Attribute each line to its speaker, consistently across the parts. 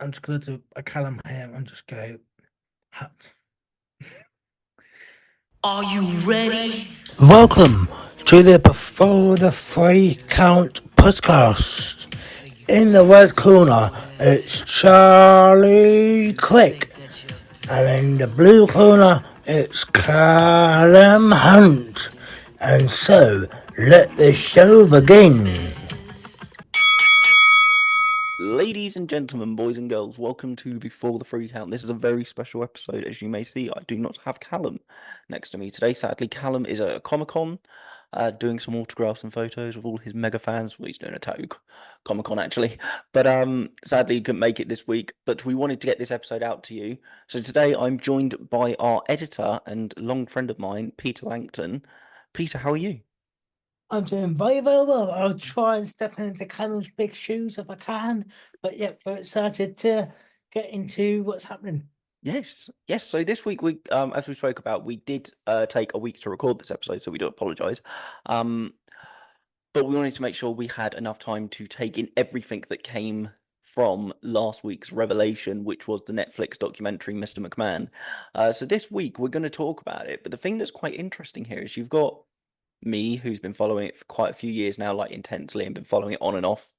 Speaker 1: I'm just gonna do a Callum here and just go. Hat.
Speaker 2: Are you ready?
Speaker 3: Welcome to the Before the Free Count podcast. In the red corner, it's Charlie Quick, and in the blue corner, it's Callum Hunt. And so, let the show begin.
Speaker 2: Ladies and gentlemen, boys and girls, welcome to Before the Free Count. This is a very special episode. As you may see, I do not have Callum next to me today. Sadly, Callum is at a Comic-Con doing some autographs and photos with all his mega fans. Well, he's doing a tattoo Comic-Con, actually. But sadly, he couldn't make it this week. But we wanted to get this episode out to you. So today, I'm joined by our editor and long friend of mine, Peter Langton. Peter, how are you?
Speaker 1: I'm doing very, very well. I'll try and step into Callum's big shoes if I can. But yeah, very excited to get into what's happening.
Speaker 2: Yes. So this week as we spoke about, we did take a week to record this episode, so we do apologise. But we wanted to make sure we had enough time to take in everything that came from last week's revelation, which was the Netflix documentary Mr. McMahon. So this week we're going to talk about it. But the thing that's quite interesting here is you've got me, who's been following it for quite a few years now, like intensely, and been following it on and off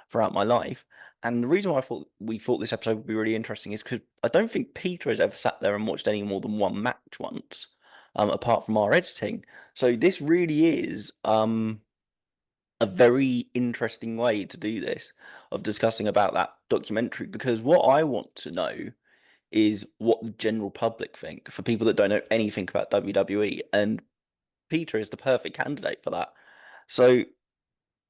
Speaker 2: throughout my life. And the reason why we thought this episode would be really interesting is because I don't think Peter has ever sat there and watched any more than one match once, apart from our editing. So this really is a very interesting way to do this, of discussing about that documentary, because what I want to know is what the general public think, for people that don't know anything about WWE, and Peter is the perfect candidate for that. So,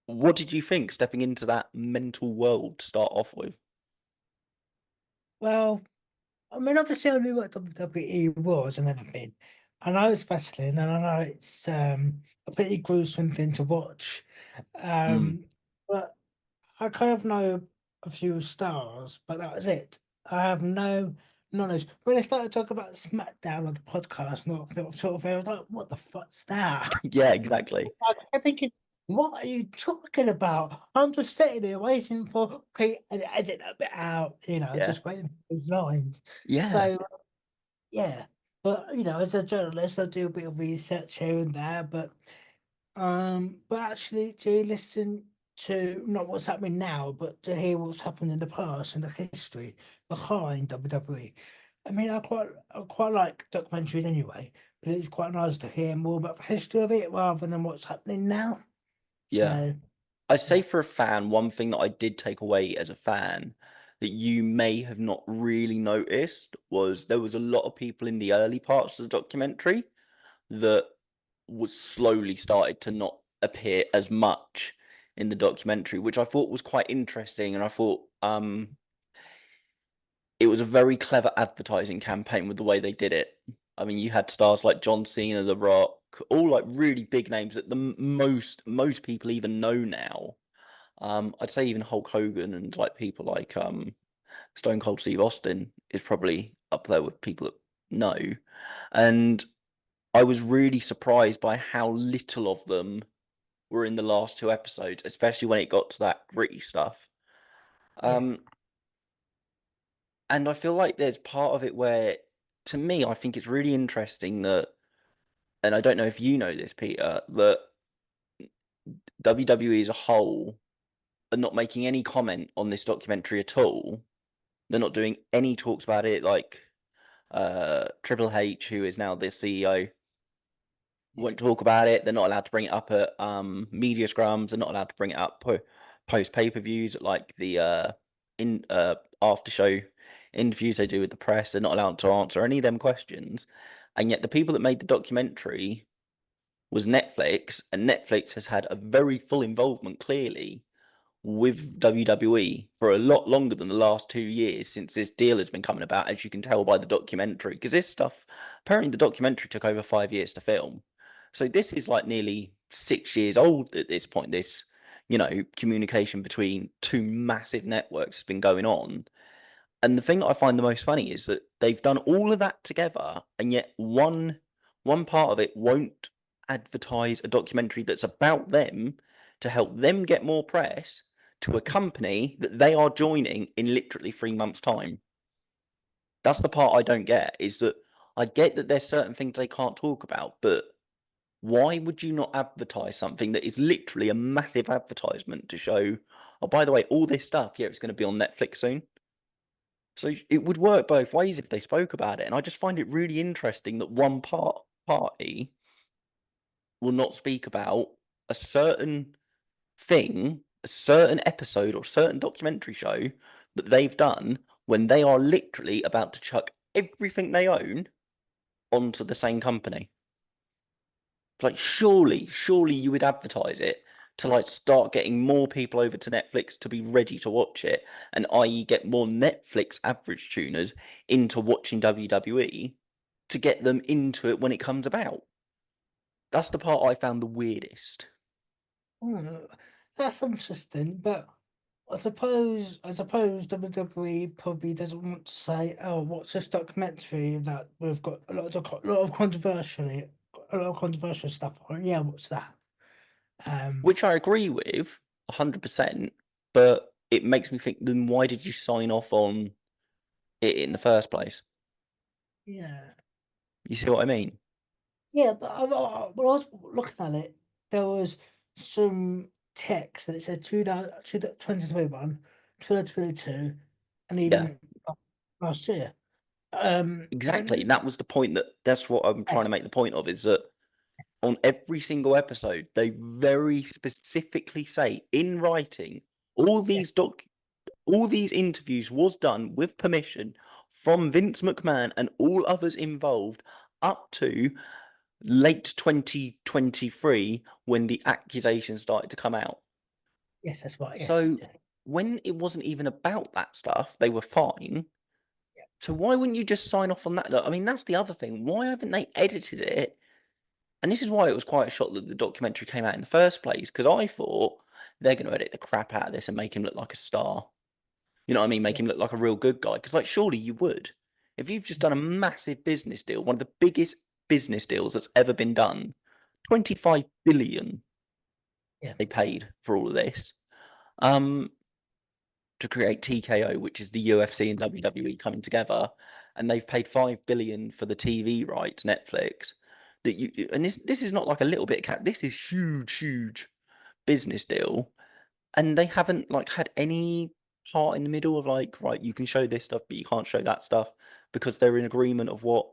Speaker 2: what did you think stepping into that mental world to start off with?
Speaker 1: Well, I mean, obviously, I knew what WWE was and everything. I know it's wrestling, and I know it's a pretty gruesome thing to watch.
Speaker 2: Mm.
Speaker 1: But I kind of know a few stars, but that was it. I have no knowledge. When they started talking about SmackDown on the podcast, not sort of, I was like, "What the fuck's that?"
Speaker 2: Yeah, exactly.
Speaker 1: I'm thinking, "What are you talking about?" I'm just sitting there waiting for Pete and edit that bit out,
Speaker 2: Yeah.
Speaker 1: just waiting for those lines.
Speaker 2: Yeah.
Speaker 1: So yeah, but as a journalist, I do a bit of research here and there, but actually to listen to not what's happening now, but to hear what's happened in the past and the history behind WWE. I mean, I quite like documentaries anyway, but it's quite nice to hear more about the history of it rather than what's happening now.
Speaker 2: Yeah.
Speaker 1: So
Speaker 2: I'd say
Speaker 1: yeah,
Speaker 2: for a fan, one thing that I did take away as a fan that you may have not really noticed was there was a lot of people in the early parts of the documentary that was slowly started to not appear as much in the documentary, which I thought was quite interesting, and I thought it was a very clever advertising campaign with the way they did it. I mean, you had stars like John Cena, The Rock, all like really big names that the most people even know now. I'd say even Hulk Hogan and like people like Stone Cold Steve Austin is probably up there with people that know. And I was really surprised by how little of them were in the last two episodes, especially when it got to that gritty stuff.
Speaker 1: yeah.
Speaker 2: Um, and I feel like there's part of it where, to me, I think it's really interesting that, and I don't know if you know this, Peter, that WWE as a whole are not making any comment on this documentary at all. They're not doing any talks about it. Like Triple H, who is now the CEO, won't talk about it. They're not allowed to bring it up at media scrums. They're not allowed to bring it up post pay-per-views, like the in after show interviews they do with the press. They're not allowed to answer any of them questions. And yet the people that made the documentary was Netflix, and Netflix has had a very full involvement, clearly, with WWE for a lot longer than the last 2 years since this deal has been coming about, as you can tell by the documentary. Because this stuff, apparently, the documentary took over 5 years to film. So this is like nearly 6 years old at this point. This, communication between two massive networks has been going on. And the thing that I find the most funny is that they've done all of that together, and yet one part of it won't advertise a documentary that's about them to help them get more press, to a company that they are joining in literally 3 months' time. That's the part I don't get, is that I get that there's certain things they can't talk about, but why would you not advertise something that is literally a massive advertisement to show, oh, by the way, all this stuff, yeah, it's going to be on Netflix soon. So it would work both ways if they spoke about it. And I just find it really interesting that one party will not speak about a certain thing, a certain episode or certain documentary show that they've done when they are literally about to chuck everything they own onto the same company. Like, surely you would advertise it to like start getting more people over to Netflix to be ready to watch it, and i.e. get more Netflix average tuners into watching WWE to get them into it when it comes about. That's the part I found the weirdest.
Speaker 1: That's interesting, but I suppose WWE probably doesn't want to say, "Oh, what's this documentary that we've got a lot of controversial stuff on?" Yeah, what's that?
Speaker 2: Which I agree with 100%, but it makes me think, then why did you sign off on it in the first place?
Speaker 1: Yeah,
Speaker 2: You see what I mean?
Speaker 1: yeah, but when I was looking at it, there was some text that it said 2021, 2022, and
Speaker 2: Yeah,
Speaker 1: even last year.
Speaker 2: exactly.
Speaker 1: When
Speaker 2: That was the point, that's what I'm trying to
Speaker 1: yes,
Speaker 2: make the point of, is that
Speaker 1: yes,
Speaker 2: on every single episode, they very specifically say in writing, all
Speaker 1: yeah,
Speaker 2: these all these interviews was done with permission from Vince McMahon and all others involved up to late 2023 when the accusations started to come out.
Speaker 1: yes, that's right, yes,
Speaker 2: So
Speaker 1: yeah,
Speaker 2: when it wasn't even about that stuff, they were fine.
Speaker 1: yeah.
Speaker 2: So why wouldn't you just sign off on that? I mean, that's the other thing. Why haven't they edited it? And this is why it was quite a shock that the documentary came out in the first place, because I thought they're going to edit the crap out of this and make him look like a star. You know what I mean? Make
Speaker 1: Yeah.
Speaker 2: him look like a real good guy. Because, like, surely you would. If you've just done a massive business deal, one of the biggest business deals that's ever been done, 25 billion
Speaker 1: Yeah.
Speaker 2: they paid for all of this, um, to create TKO, which is the UFC and WWE coming together, and they've paid 5 billion for the TV rights, Netflix. That you and this is not like a little bit of cat. This is huge business deal, and they haven't like had any part in the middle of like, right, you can show this stuff, but you can't show that stuff because they're in agreement of what,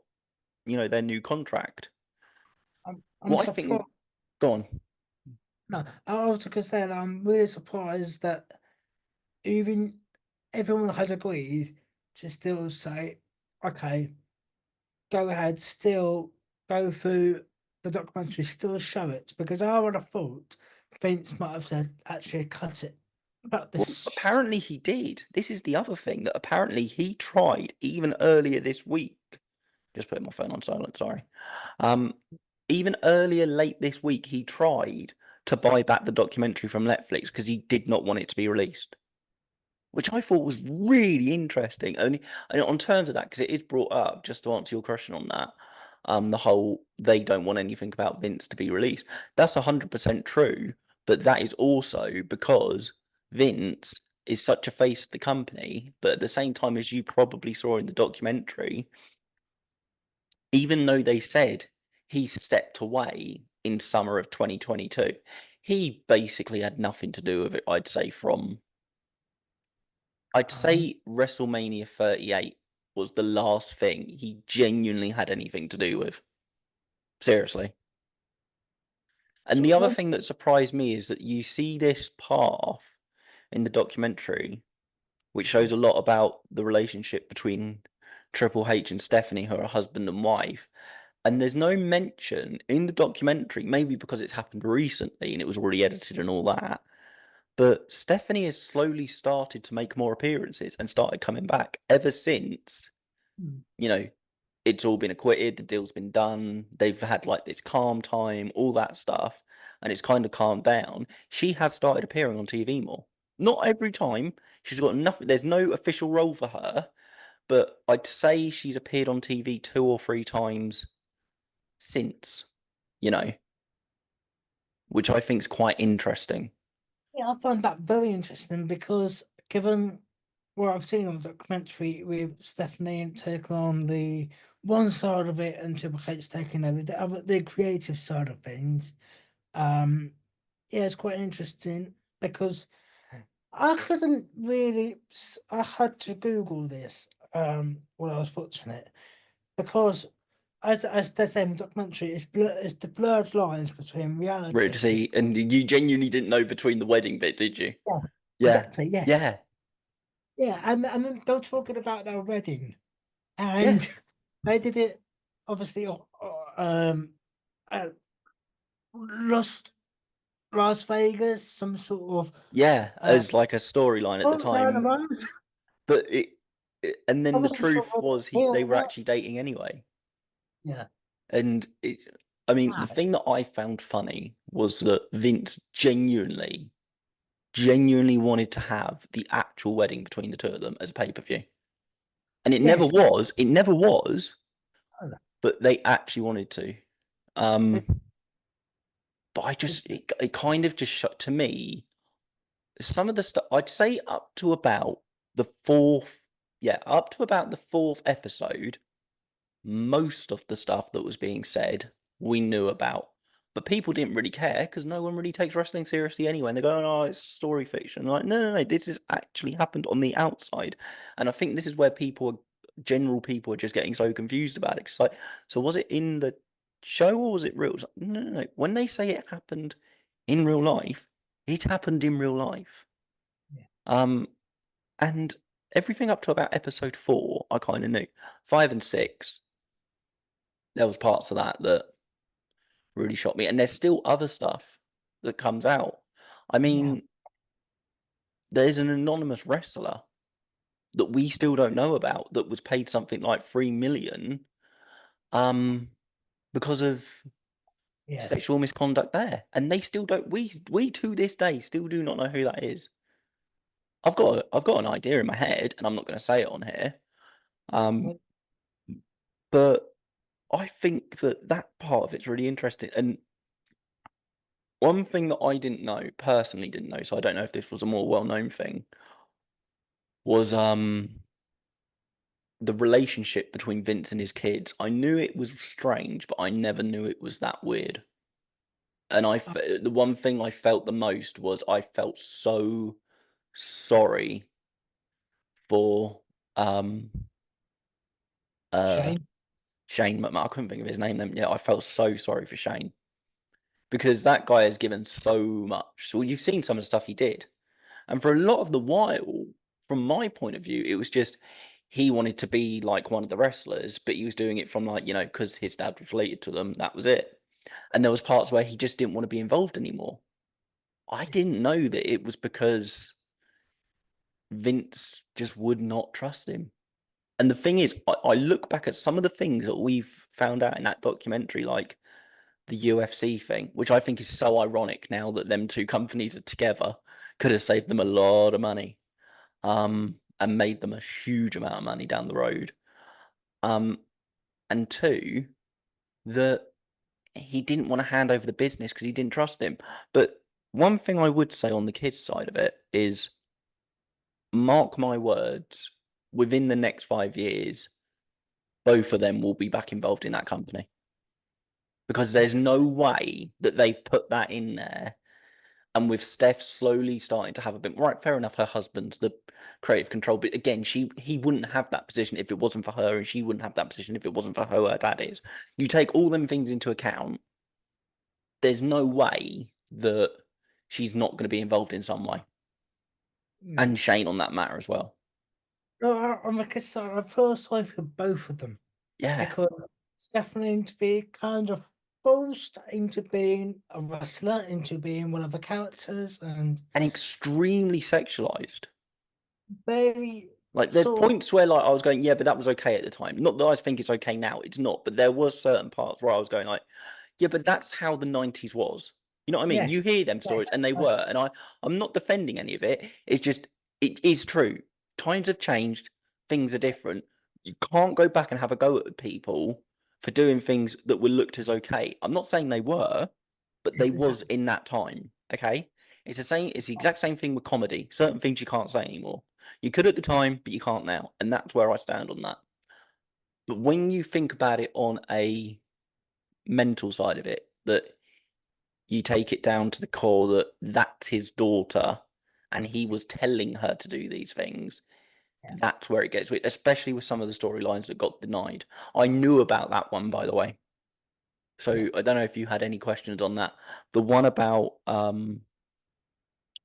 Speaker 2: their new contract.
Speaker 1: I'm
Speaker 2: What I think,
Speaker 1: surprised.
Speaker 2: go on.
Speaker 1: No, I was gonna say that I'm really surprised that even everyone has agreed to still say, okay, go ahead, still go through the documentary, still show it, because I would have thought Vince might have said, actually, cut it. But
Speaker 2: Well,
Speaker 1: this,
Speaker 2: apparently he did. This is the other thing, that apparently he tried even earlier this week. Just putting my phone on silent, sorry. Um, even earlier, late this week, he tried to buy back the documentary from Netflix because he did not want it to be released, which I thought was really interesting. Only and on terms of that, because it is brought up, just to answer your question on that, the whole they don't want anything about Vince to be released. That's 100% true, but that is also because Vince is such a face of the company. But at the same time, as you probably saw in the documentary, even though they said he stepped away in summer of 2022, he basically had nothing to do with it, I'd
Speaker 1: um,
Speaker 2: say WrestleMania 38 was the last thing he genuinely had anything to do with. Seriously. And
Speaker 1: so
Speaker 2: the other
Speaker 1: one,
Speaker 2: thing that surprised me is that you see this path in the documentary, which shows a lot about the relationship between Triple H and Stephanie, who are husband and wife. And there's no mention in the documentary, maybe because it's happened recently and it was already edited and all that. But Stephanie has slowly started to make more appearances and started coming back ever since,
Speaker 1: hmm,
Speaker 2: you know, it's all been acquitted, the deal's been done, they've had like this calm time, all that stuff, and it's kind of calmed down. She has started appearing on TV more. Not every time. She's got nothing, there's no official role for her, but I'd say she's appeared on TV 2 or 3 times since, you know, which I think is quite interesting.
Speaker 1: Yeah, I find that very interesting because given what I've seen on the documentary with Stephanie and taking on the one side of it and Triple H's taking over the creative side of things, yeah, it's quite interesting because I couldn't really. I had to Google this when I was watching it because, as they say in the documentary, it's the blurred lines between
Speaker 2: Rude to
Speaker 1: reality.
Speaker 2: see, and you genuinely didn't know between the wedding bit, did you?
Speaker 1: Yeah,
Speaker 2: Yeah,
Speaker 1: exactly. Yeah,
Speaker 2: yeah,
Speaker 1: yeah, and then they were talking about their wedding,
Speaker 2: yeah,
Speaker 1: and they did it obviously. Uh, lost Las Vegas, some sort of
Speaker 2: yeah,
Speaker 1: uh,
Speaker 2: as like a storyline at the
Speaker 1: down the
Speaker 2: time.
Speaker 1: road.
Speaker 2: But and
Speaker 1: I
Speaker 2: then the
Speaker 1: wasn't sure
Speaker 2: truth
Speaker 1: whether
Speaker 2: was
Speaker 1: real
Speaker 2: they
Speaker 1: or
Speaker 2: were
Speaker 1: not.
Speaker 2: actually dating anyway.
Speaker 1: Yeah.
Speaker 2: And I mean, the
Speaker 1: Wow.
Speaker 2: thing that I found funny was that Vince genuinely wanted to have the actual wedding between the two of them as pay-per-view. And
Speaker 1: Yes.
Speaker 2: it never was,
Speaker 1: Oh,
Speaker 2: but they actually wanted to. But it kind of just shut to me. Some of the stuff I'd say up to about up to about the fourth episode, most of the stuff that was being said we knew about, but people didn't really care because no one really takes wrestling seriously anyway. And they're going, "Oh, it's story fiction." Like, no, this has actually happened on the outside, and I think this is where general people, are just getting so confused about it. It's like, so was it in the show or was it real? It's like, no. When they say it happened in real life, it happened in real life.
Speaker 1: yeah.
Speaker 2: Um, and everything up to about episode 4, I kind of knew. 5 and 6, there was parts of that that really shocked me, and there's still other stuff that comes out. I
Speaker 1: Yeah.
Speaker 2: mean, there's an anonymous wrestler that we still don't know about that was paid something like 3 million because of
Speaker 1: Yeah.
Speaker 2: sexual misconduct there, and they still don't. We to this day still do not know who that is. I've got an idea in my head, and I'm not going to say it on here.
Speaker 1: Well,
Speaker 2: But I think that part of it's really interesting. And one thing that I didn't know, personally didn't know, so I don't know if this was a more well-known thing, was the relationship between Vince and his kids. I knew it was strange, but I never knew it was that weird. And the one thing I felt the most was I felt so sorry for um uh
Speaker 1: Shane.
Speaker 2: Shane McMahon. I couldn't think of his name then. Yeah, I felt so sorry for Shane because that guy has given so much. So you've seen some of the stuff he did. And for a lot of the while, from my point of view, it was just he wanted to be like one of the wrestlers, but he was doing it from like, because his dad was related to them. That was it. And there was parts where he just didn't want to be involved anymore. I didn't know that it was because Vince just would not trust him. And the thing is, I look back at some of the things that we've found out in that documentary, like the UFC thing, which I think is so ironic now that them two companies are together, could have saved them a lot of money. And made them a huge amount of money down the road. And two, that he didn't want to hand over the business because he didn't trust him. But one thing I would say on the kids' side of it is, mark my words, within the next 5 years, both of them will be back involved in that company. Because there's no way that they've put that in there. And with Steph slowly starting to have a bit, right, fair enough, her husband's the creative control, but again, he wouldn't have that position if it wasn't for her, and she wouldn't have that position if it wasn't for her dad is. You take all them things into account, there's no way that she's not going to be involved in some way.
Speaker 1: No.
Speaker 2: And Shane on that matter as well.
Speaker 1: No, I'm like, I feel sorry for both of them
Speaker 2: Yeah.
Speaker 1: because it's definitely to be kind of forced into being a wrestler, into being one of the characters, and
Speaker 2: And extremely sexualized.
Speaker 1: very
Speaker 2: Like, there's
Speaker 1: sort of
Speaker 2: points where, like, I was going, yeah, but that was okay at the time. Not that I think it's okay now, it's not. But there was certain parts where I was going, like, yeah, but that's how the 90s was. You know what I mean? You
Speaker 1: yes,
Speaker 2: hear them stories, and they
Speaker 1: yeah,
Speaker 2: were. And I'm not defending any of it. It's just, it is true. Times have changed. Things are different. You can't go back and have a go at people for doing things that were looked as okay. I'm not saying they were, but they
Speaker 1: yes,
Speaker 2: was
Speaker 1: exactly.
Speaker 2: in that time. Okay, it's the exact same thing with comedy. Certain things you can't say anymore. You could at the time, but you can't now, and that's where I stand on that. But when you think about it on a mental side of it, that you take it down to the core that that's his daughter, and he was telling her to do these things.
Speaker 1: Yeah.
Speaker 2: That's where it gets weird, especially with some of the storylines that got denied. I knew about that one, by the way. So
Speaker 1: Yeah.
Speaker 2: I don't know if you had any questions on that. The one about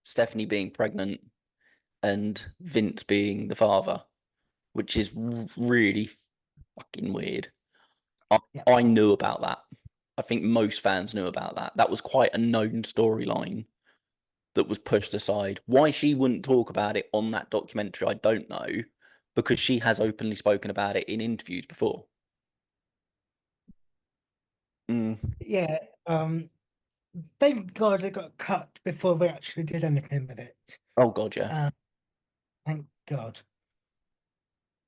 Speaker 2: Stephanie being pregnant and Vince being the father, which is really fucking weird.
Speaker 1: Yeah.
Speaker 2: I knew about that. I think most fans knew about that. That was quite a known storyline that was pushed aside. Why she wouldn't talk about it on that documentary, I don't know, because she has openly spoken about it in interviews before.
Speaker 1: Yeah. Thank God it got cut before they actually did anything with it.
Speaker 2: Oh god, yeah.
Speaker 1: Thank God.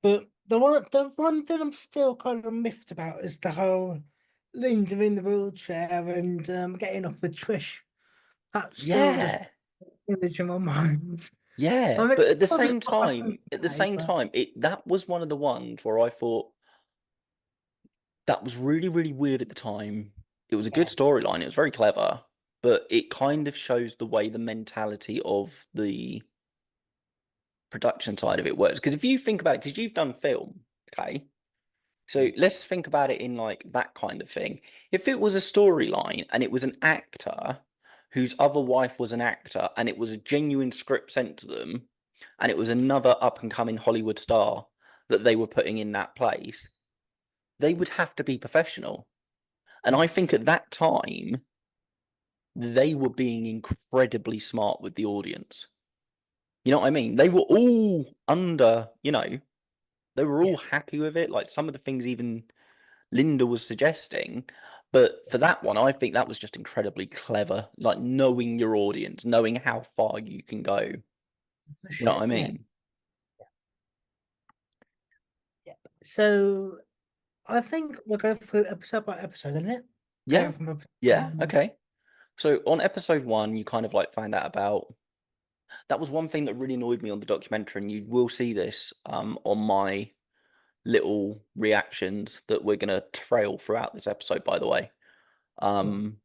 Speaker 1: But the one thing I'm still kind of miffed about is the whole Linda in the wheelchair and getting off with Trish. That's still just
Speaker 2: Yeah.
Speaker 1: image in my mind.
Speaker 2: Yeah.
Speaker 1: I mean,
Speaker 2: But at the
Speaker 1: probably
Speaker 2: same
Speaker 1: what I can
Speaker 2: time,
Speaker 1: say, but
Speaker 2: that was one of the ones where I thought that was really, really weird at the time. It was a good
Speaker 1: yeah,
Speaker 2: storyline. It was very clever, but it kind of shows the way the mentality of the production side of it works. Because if you think about it, because you've done film, okay? So let's think about it in like that kind of thing. If it was a storyline and it was an actor whose other wife was an actor and it was a genuine script sent to them and it was another up and coming Hollywood star that they were putting in that place, they would have to be professional. And I think at that time, they were being incredibly smart with the audience. You know what I mean? They were all under, they were all
Speaker 1: yeah,
Speaker 2: happy with it. Like some of the things even Linda was suggesting. But for that one, I think that was just incredibly clever. Like knowing your audience, knowing how far you can go. You know what I
Speaker 1: yeah,
Speaker 2: mean?
Speaker 1: yeah. So I think we'll go through episode by episode, isn't it?
Speaker 2: Yeah.
Speaker 1: Going from episode
Speaker 2: Yeah.
Speaker 1: one.
Speaker 2: Okay. So on episode 1, you kind of like find out about that was one thing that really annoyed me on the documentary, and you will see this on my little reactions that we're gonna trail throughout this episode, by the way. One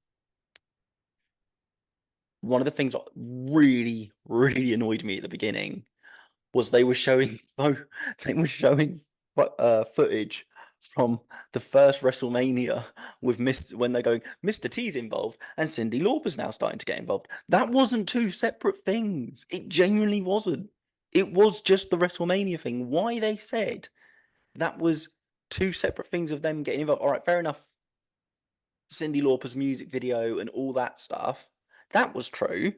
Speaker 2: of the things that really, really annoyed me at the beginning was they were showing they were showing footage from the first WrestleMania with when they're going, Mr. T's involved and Cyndi Lauper's now starting to get involved. That wasn't two separate things. It genuinely wasn't. It was just the WrestleMania thing. Why they said that was two separate things of them getting involved. All right, fair enough. Cyndi Lauper's music video and all that stuff. That was true.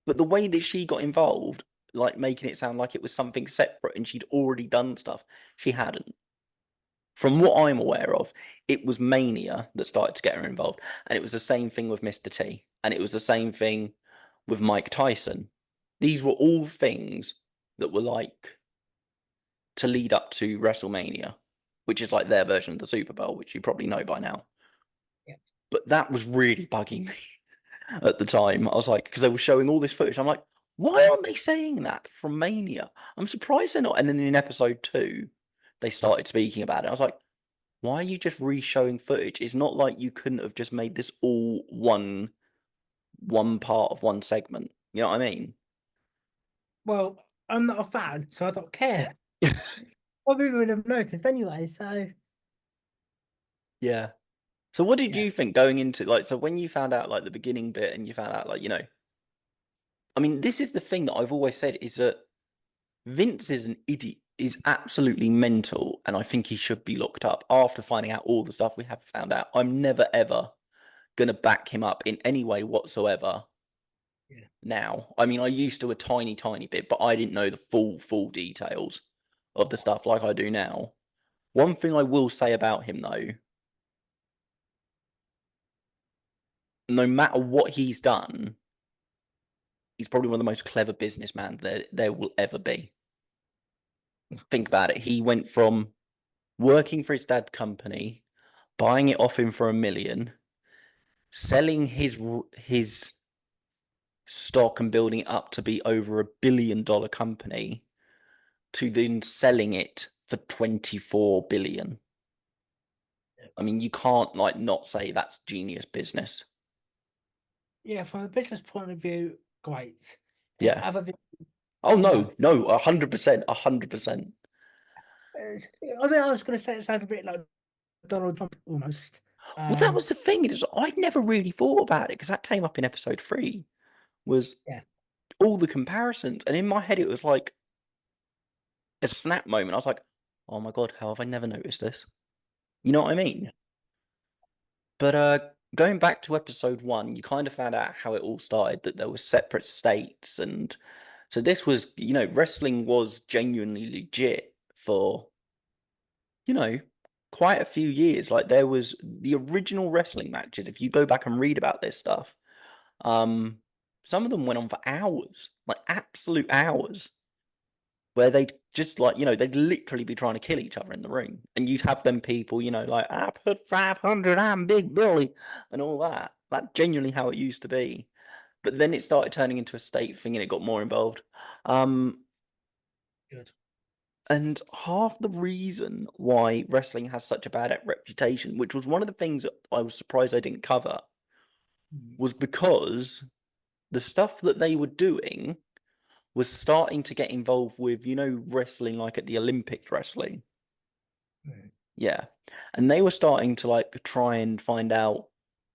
Speaker 2: But the way that she got involved, like making it sound like it was something separate and she'd already done stuff, she hadn't. From what I'm aware of, it was Mania that started to get her involved. And it was the same thing with Mr. T. And it was the same thing with Mike Tyson. These were all things that were like to lead up to WrestleMania, which is like their version of the Super Bowl, which you probably know by now.
Speaker 1: Yeah.
Speaker 2: But that was really bugging me at the time. I was like, because they were showing all this footage. I'm like, why aren't they saying that from Mania? I'm surprised they're not. And then in episode 2, they started speaking about it. I was like, why are you just re-showing footage? It's not like you couldn't have just made this all one part of one segment. You know what I mean?
Speaker 1: Well, I'm not a fan, so I don't care. Probably would have noticed anyway. So
Speaker 2: Yeah. So what did
Speaker 1: yeah,
Speaker 2: you think going into like so when you found out like the beginning bit and you found out like, I mean, this is the thing that I've always said is that Vince is an idiot, is absolutely mental, and I think he should be locked up after finding out all the stuff we have found out. I'm never ever gonna back him up in any way whatsoever.
Speaker 1: yeah.
Speaker 2: Now, I mean, I used to a tiny, tiny bit, but I didn't know the full details of the stuff like I do now. One thing I will say about him though, no matter what he's done, he's probably one of the most clever businessmen there will ever be. Think about it. He went from working for his dad's company, buying it off him for $1 million, selling his stock and building it up to be over $1 billion company to then selling it for 24 billion. I mean, you can't like not say that's genius business.
Speaker 1: Yeah, from a business point of view, great.
Speaker 2: Yeah.
Speaker 1: Other than,
Speaker 2: Oh
Speaker 1: no.
Speaker 2: no, 100%, 100%.
Speaker 1: I mean, I was going to say it sounds a bit like Donald Trump almost.
Speaker 2: Well, that was the thing. Is I'd never really thought about it because that came up in episode 3. Was
Speaker 1: Yeah.
Speaker 2: all the comparisons, and in my head it was like a snap moment. I was like, "Oh my god, how have I never noticed this?" You know what I mean? But going back to episode 1, you kind of found out how it all started. That there were separate states, and so this was, wrestling was genuinely legit for, quite a few years. Like there was the original wrestling matches. If you go back and read about this stuff, some of them went on for hours, like absolute hours, where they'd just like, they'd literally be trying to kill each other in the ring. And you'd have them people, like, I put 500, I'm Big Billy, and all that. That's genuinely how it used to be. But then it started turning into a state thing and it got more involved.
Speaker 1: Good.
Speaker 2: And half the reason why wrestling has such a bad reputation, which was one of the things that I was surprised I didn't cover, was because the stuff that they were doing was starting to get involved with, wrestling like at the Olympic wrestling.
Speaker 1: Mm.
Speaker 2: Yeah. And they were starting to like try and find out,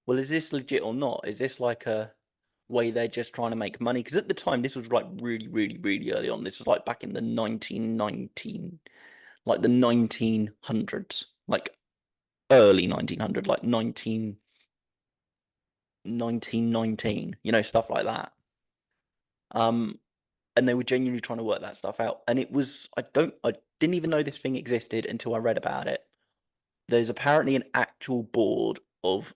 Speaker 2: well, is this legit or not? Is this like a way they're just trying to make money? Because at the time, this was like really, really, really early on. This is like back in the 1919, like the 1900s, like early 1900, like 1919, stuff like that. And they were genuinely trying to work that stuff out. And it was, I didn't even know this thing existed until I read about it. There's apparently an actual board of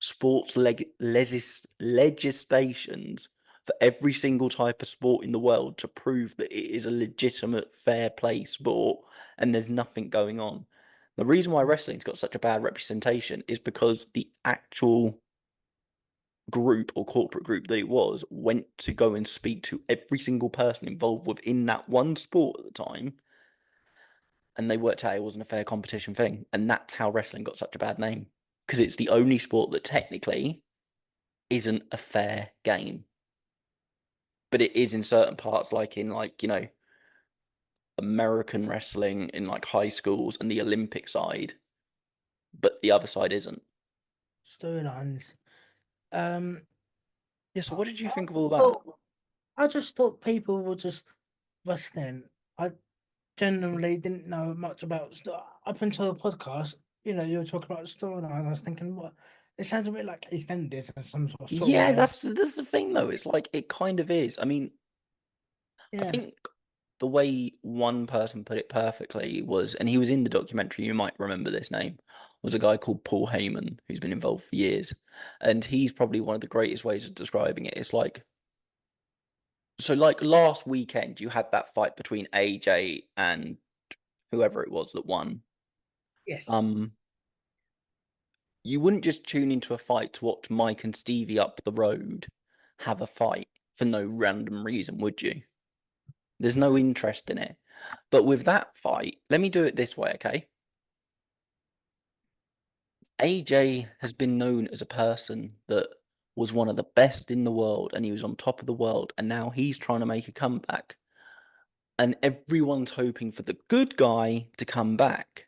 Speaker 2: sports legislations for every single type of sport in the world to prove that it is a legitimate, fair play sport and there's nothing going on. The reason why wrestling's got such a bad representation is because the actual group or corporate group that it was went to go and speak to every single person involved within that one sport at the time, and they worked out it wasn't a fair competition thing, and that's how wrestling got such a bad name, because it's the only sport that technically isn't a fair game, but it is in certain parts, like in American wrestling in like high schools and the Olympic side, but the other side isn't.
Speaker 1: Storylines.
Speaker 2: Yeah, so what did you think of all that?
Speaker 1: I just thought people were just wrestling. I genuinely didn't know much about up until the podcast. You were talking about storylines. I was thinking, what? It sounds a bit like EastEnders and some sort of
Speaker 2: Yeah,
Speaker 1: storyline.
Speaker 2: that's the thing though. It's like it kind of is. I mean, I
Speaker 1: Yeah.
Speaker 2: think the way one person put it perfectly was, and he was in the documentary, you might remember this name, was a guy called Paul Heyman, who's been involved for years. And he's probably one of the greatest ways of describing it. It's like, so like last weekend, you had that fight between AJ and whoever it was that won.
Speaker 1: Yes.
Speaker 2: You wouldn't just tune into a fight to watch Mike and Stevie up the road have a fight for no random reason, would you? There's no interest in it. But with that fight, let me do it this way, okay? AJ has been known as a person that was one of the best in the world and he was on top of the world, and now he's trying to make a comeback. And everyone's hoping for the good guy to come back.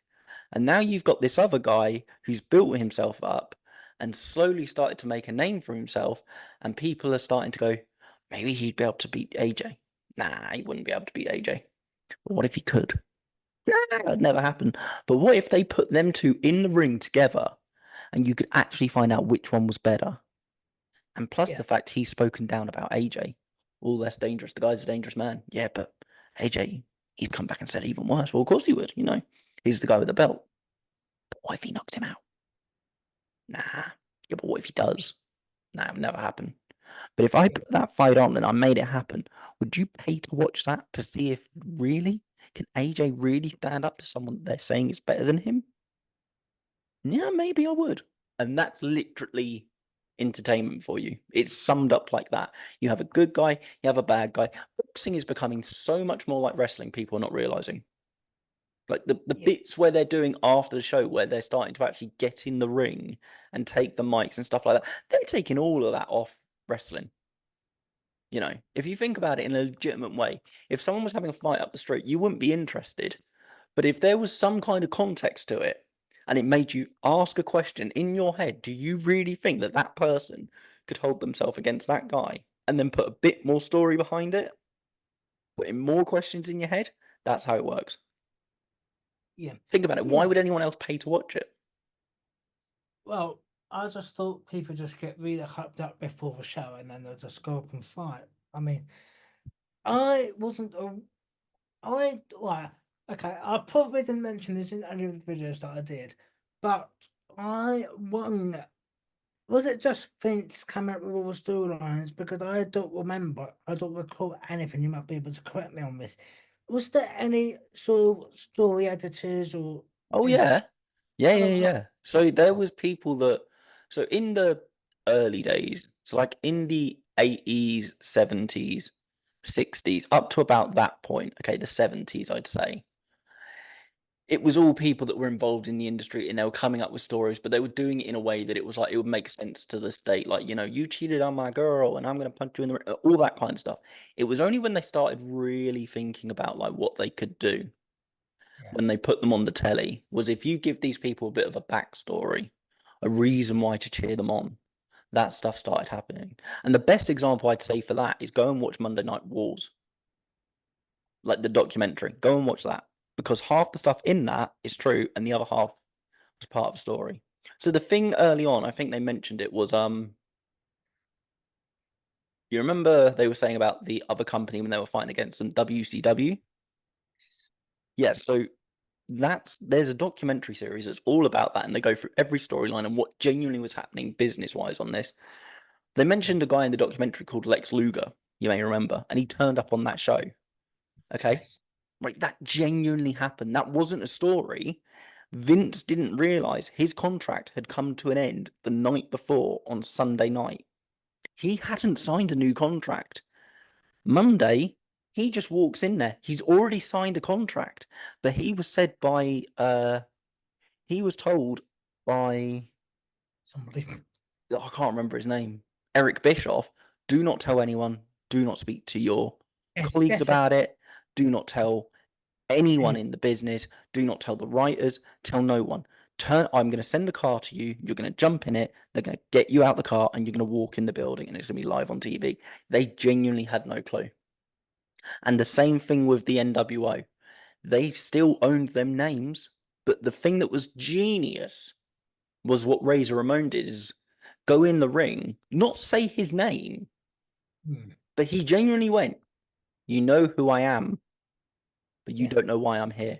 Speaker 2: And now you've got this other guy who's built himself up and slowly started to make a name for himself, and people are starting to go, maybe he'd be able to beat AJ. Nah, he wouldn't be able to beat AJ. But what if he could? Nah, that'd never happen. But what if they put them two in the ring together and you could actually find out which one was better? And plus
Speaker 1: Yeah.
Speaker 2: the fact he's spoken down about AJ. All less dangerous. The guy's a dangerous man. Yeah, but AJ, he's come back and said even worse. Well, of course he would, He's the guy with the belt. But what if he knocked him out? Nah. Yeah, but what if he does? Nah, it would never happen. But if I put that fight on and I made it happen, would you pay to watch that to see if really can AJ really stand up to someone they're saying is better than him? Yeah, maybe I would. And that's literally entertainment for you. It's summed up like that. You have a good guy, you have a bad guy. Boxing is becoming so much more like wrestling, people are not realizing. Like the
Speaker 1: Yeah.
Speaker 2: bits where they're doing after the show, where they're starting to actually get in the ring and take the mics and stuff like that, they're taking all of that off wrestling. You know, if you think about it in a legitimate way, if someone was having a fight up the street, you wouldn't be interested. But if there was some kind of context to it and it made you ask a question in your head, do you really think that that person could hold themselves against that guy and then put a bit more story behind it? Putting more questions in your head? That's how it works.
Speaker 1: Yeah.
Speaker 2: Think about it. Why would anyone else pay to watch it?
Speaker 1: Well, I just thought people just get really hyped up before the show and then they'll just go up and fight. I mean, I wasn't. Well, okay, I probably didn't mention this in any of the videos that I did, but I won. Was it just Vince coming up with all the storylines? Because I don't remember, I don't recall anything. You might be able to correct me on this. Was there any sort of story editors or?
Speaker 2: Oh
Speaker 1: You know,
Speaker 2: yeah. Yeah, yeah,
Speaker 1: oh,
Speaker 2: yeah. So there was people that so in the early days, so like in the 80s, 70s, 60s, up to about that point, okay, the 70s, I'd say. It was all people that were involved in the industry and they were coming up with stories, but they were doing it in a way that it was like it would make sense to the state. Like, you know, you cheated on my girl and I'm gonna punch you in the all that kind of stuff. It was only when they started really thinking about like what they could do
Speaker 1: yeah,
Speaker 2: when they put them on the telly was if you give these people a bit of a backstory, a reason why to cheer them on, that stuff started happening. And the best example I'd say for that is go and watch Monday Night Wars, like the documentary. Go and watch that because half the stuff in that is true and the other half was part of the story. So the thing early on, I think they mentioned it was you remember they were saying about the other company when they were fighting against them, WCW? Yeah, so there's a documentary series that's all about that, and they go through every storyline and what genuinely was happening business wise on this. They mentioned a guy in the documentary called Lex Luger, you may remember, and he turned up on that show. Okay,
Speaker 1: yes,
Speaker 2: like that genuinely happened. That wasn't a story. Vince didn't realize his contract had come to an end the night before on Sunday night. He hadn't signed a new contract. Monday, he just walks in there. He's already signed a contract, but he was said by he was told by
Speaker 1: somebody.
Speaker 2: I can't remember his name, Eric Bischoff, do not tell anyone, do not speak to your
Speaker 1: Yes,
Speaker 2: colleagues
Speaker 1: yes,
Speaker 2: about it, do not tell anyone
Speaker 1: any-
Speaker 2: in the business, do not tell the writers, tell no one. I'm going to send a car to you, you're going to jump in it, they're going to get you out the car and you're going to walk in the building and it's going to be live on TV. They genuinely had no clue. And the same thing with the NWO. They still owned them names, but the thing that was genius was what Razor Ramon did is go in the ring, not say his name, but he genuinely went, you know who I am, but you
Speaker 1: yeah,
Speaker 2: don't know why I'm here.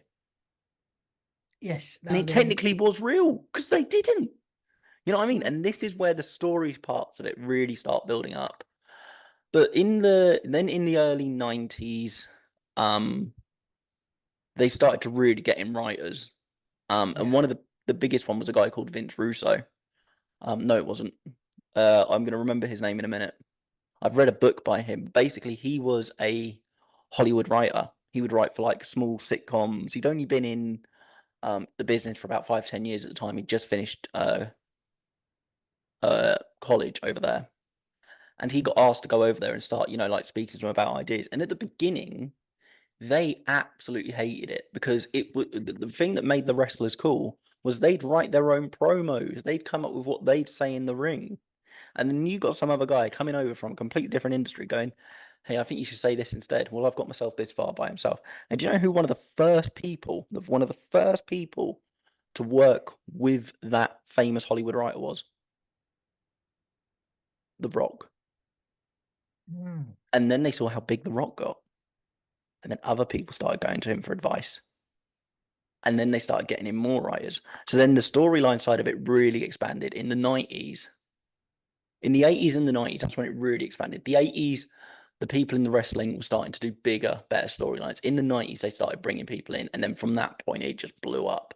Speaker 1: yes,
Speaker 2: And it
Speaker 1: that
Speaker 2: technically was real, because they didn't. You know what I mean?
Speaker 1: Mm.
Speaker 2: And this is where the story parts of it really start building up. But in the early 90s, they started to really get in writers. And
Speaker 1: Yeah,
Speaker 2: one of the biggest one was a guy called Vince Russo. No, it wasn't. I'm going to remember his name in a minute. I've read a book by him. Basically, he was a Hollywood writer. He would write for like small sitcoms. He'd only been in the business for about 5-10 years at the time. He'd just finished college over there, and he got asked to go over there and start, you know, like speaking to them about ideas. And at the beginning, they absolutely hated it because it was the thing that made the wrestlers cool was they'd write their own promos. They'd come up with what they'd say in the ring. And then you got some other guy coming over from a completely different industry going, hey, I think you should say this instead. Well, I've got myself this far by himself. And do you know who one of the first people to work with that famous Hollywood writer was? The Rock.
Speaker 1: Mm.
Speaker 2: And then they saw how big The Rock got. And then other people started going to him for advice. And then they started getting in more writers. So then the storyline side of it really expanded in the 90s. In the 80s and the 90s, that's when it really expanded. The 80s, the people in the wrestling were starting to do bigger, better storylines. In the 90s, they started bringing people in. And then from that point, it just blew up.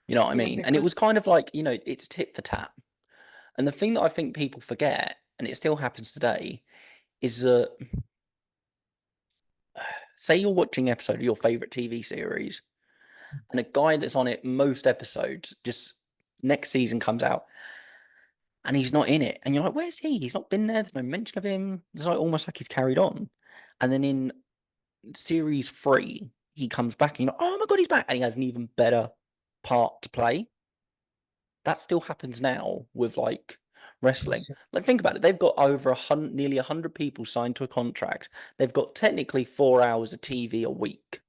Speaker 2: You know what I
Speaker 1: Yeah,
Speaker 2: mean? And it
Speaker 1: because
Speaker 2: was kind of like, you know, it's tit for tat. And the thing that I think people forget, and it still happens today, is that say you're watching an episode of your favorite TV series, and a guy that's on it most episodes just next season comes out and he's not in it, and you're like, where's he? He's not been there. There's no mention of him. It's like almost like he's carried on. And then in series 3, he comes back and you're like, oh my god, he's back, and he has an even better part to play. That still happens now with like wrestling. Like, think about it. They've got over nearly 100 people signed to a contract. They've got technically 4 hours of TV a week.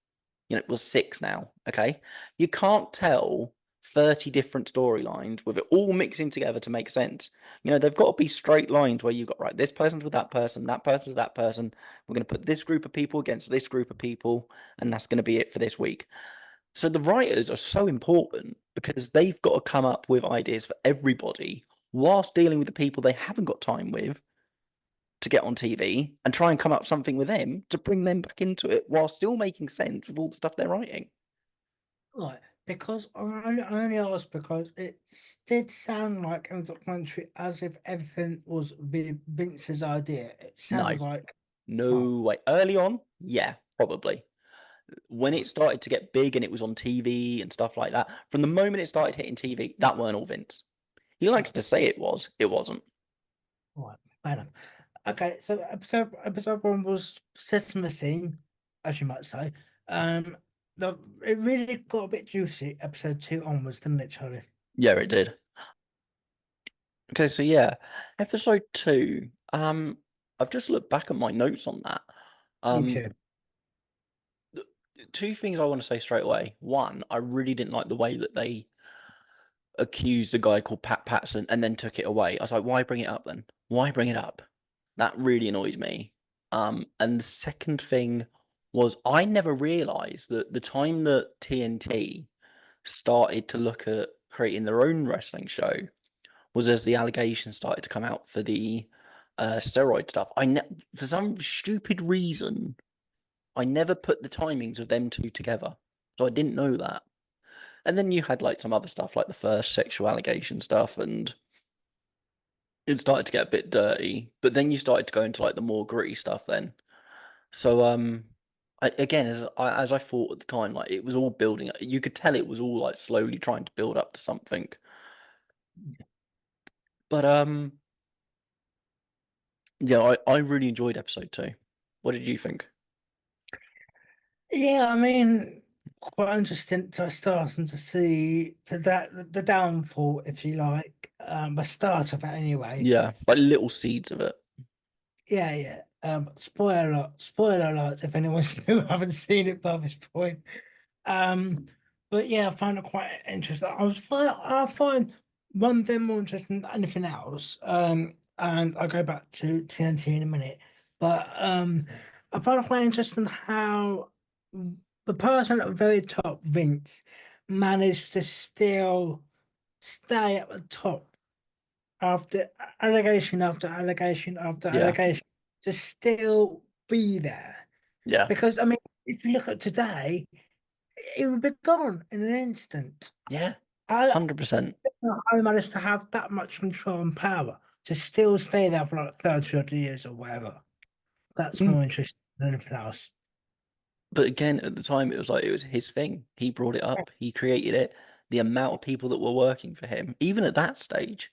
Speaker 2: You know, it was 6 now. Okay, you can't tell 30 different storylines with it all mixing together to make sense. You know, they've got to be straight lines where you've got, right, this person's with that person's with that person. We're going to put this group of people against this group of people, and that's going to be it for this week. So the writers are so important because they've got to come up with ideas for everybody whilst dealing with the people they haven't got time with to get on TV, and try and come up something with them to bring them back into it while still making sense with all the stuff they're writing.
Speaker 1: Right, because I only asked because it did sound like in the documentary as if everything was Vince's idea. It sounded like
Speaker 2: No way. Early on, yeah, probably. When it started to get big and it was on TV and stuff like that, from the moment it started hitting TV, that weren't all Vince. He likes to say it was. It wasn't.
Speaker 1: right, fair enough. Okay, so episode 1 was Sesame Scene, as you might say. It really got a bit juicy. Episode 2 onwards, didn't it, Charlie?
Speaker 2: Yeah, it did. Okay, so yeah, episode 2. I've just looked back at my notes on that.
Speaker 1: Me too.
Speaker 2: Two things I want to say straight away. One, I really didn't like the way that they accused a guy called Pat Patterson and then took it away. I was like, why bring it up then? Why bring it up? That really annoyed me. And the second thing was I never realized that the time that TNT started to look at creating their own wrestling show was as the allegations started to come out for the steroid stuff. For some stupid reason, I never put the timings of them two together, so I didn't know that. And then you had like some other stuff, like the first sexual allegation stuff, and it started to get a bit dirty. But then you started to go into like the more gritty stuff. Then, so again, as I thought at the time, like it was all building up. You could tell it was all like slowly trying to build up to something. But yeah, I really enjoyed episode 2. What did you think?
Speaker 1: Yeah, I mean, quite interesting to start and to see the downfall, if you like, the start of it anyway.
Speaker 2: Yeah, like little seeds of it.
Speaker 1: Yeah, yeah. Spoiler alert if anyone still haven't seen it by this point. Um, but yeah, I found it quite interesting. I find one thing more interesting than anything else. And I'll go back to TNT in a minute. But I find it quite interesting how the person at the very top, Vince, managed to still stay at the top after allegation after allegation after
Speaker 2: Yeah.
Speaker 1: allegation, to still be there.
Speaker 2: Yeah,
Speaker 1: Because I mean, if you look at today, it would be gone in an instant.
Speaker 2: yeah,
Speaker 1: I
Speaker 2: 100%.
Speaker 1: don't know how he managed to have that much control and power to still stay there for like 30 odd years or whatever. That's
Speaker 2: Mm.
Speaker 1: more interesting than anything else.
Speaker 2: But again, at the time, it was like it was his thing. He brought it up. He created it. The amount of people that were working for him, even at that stage,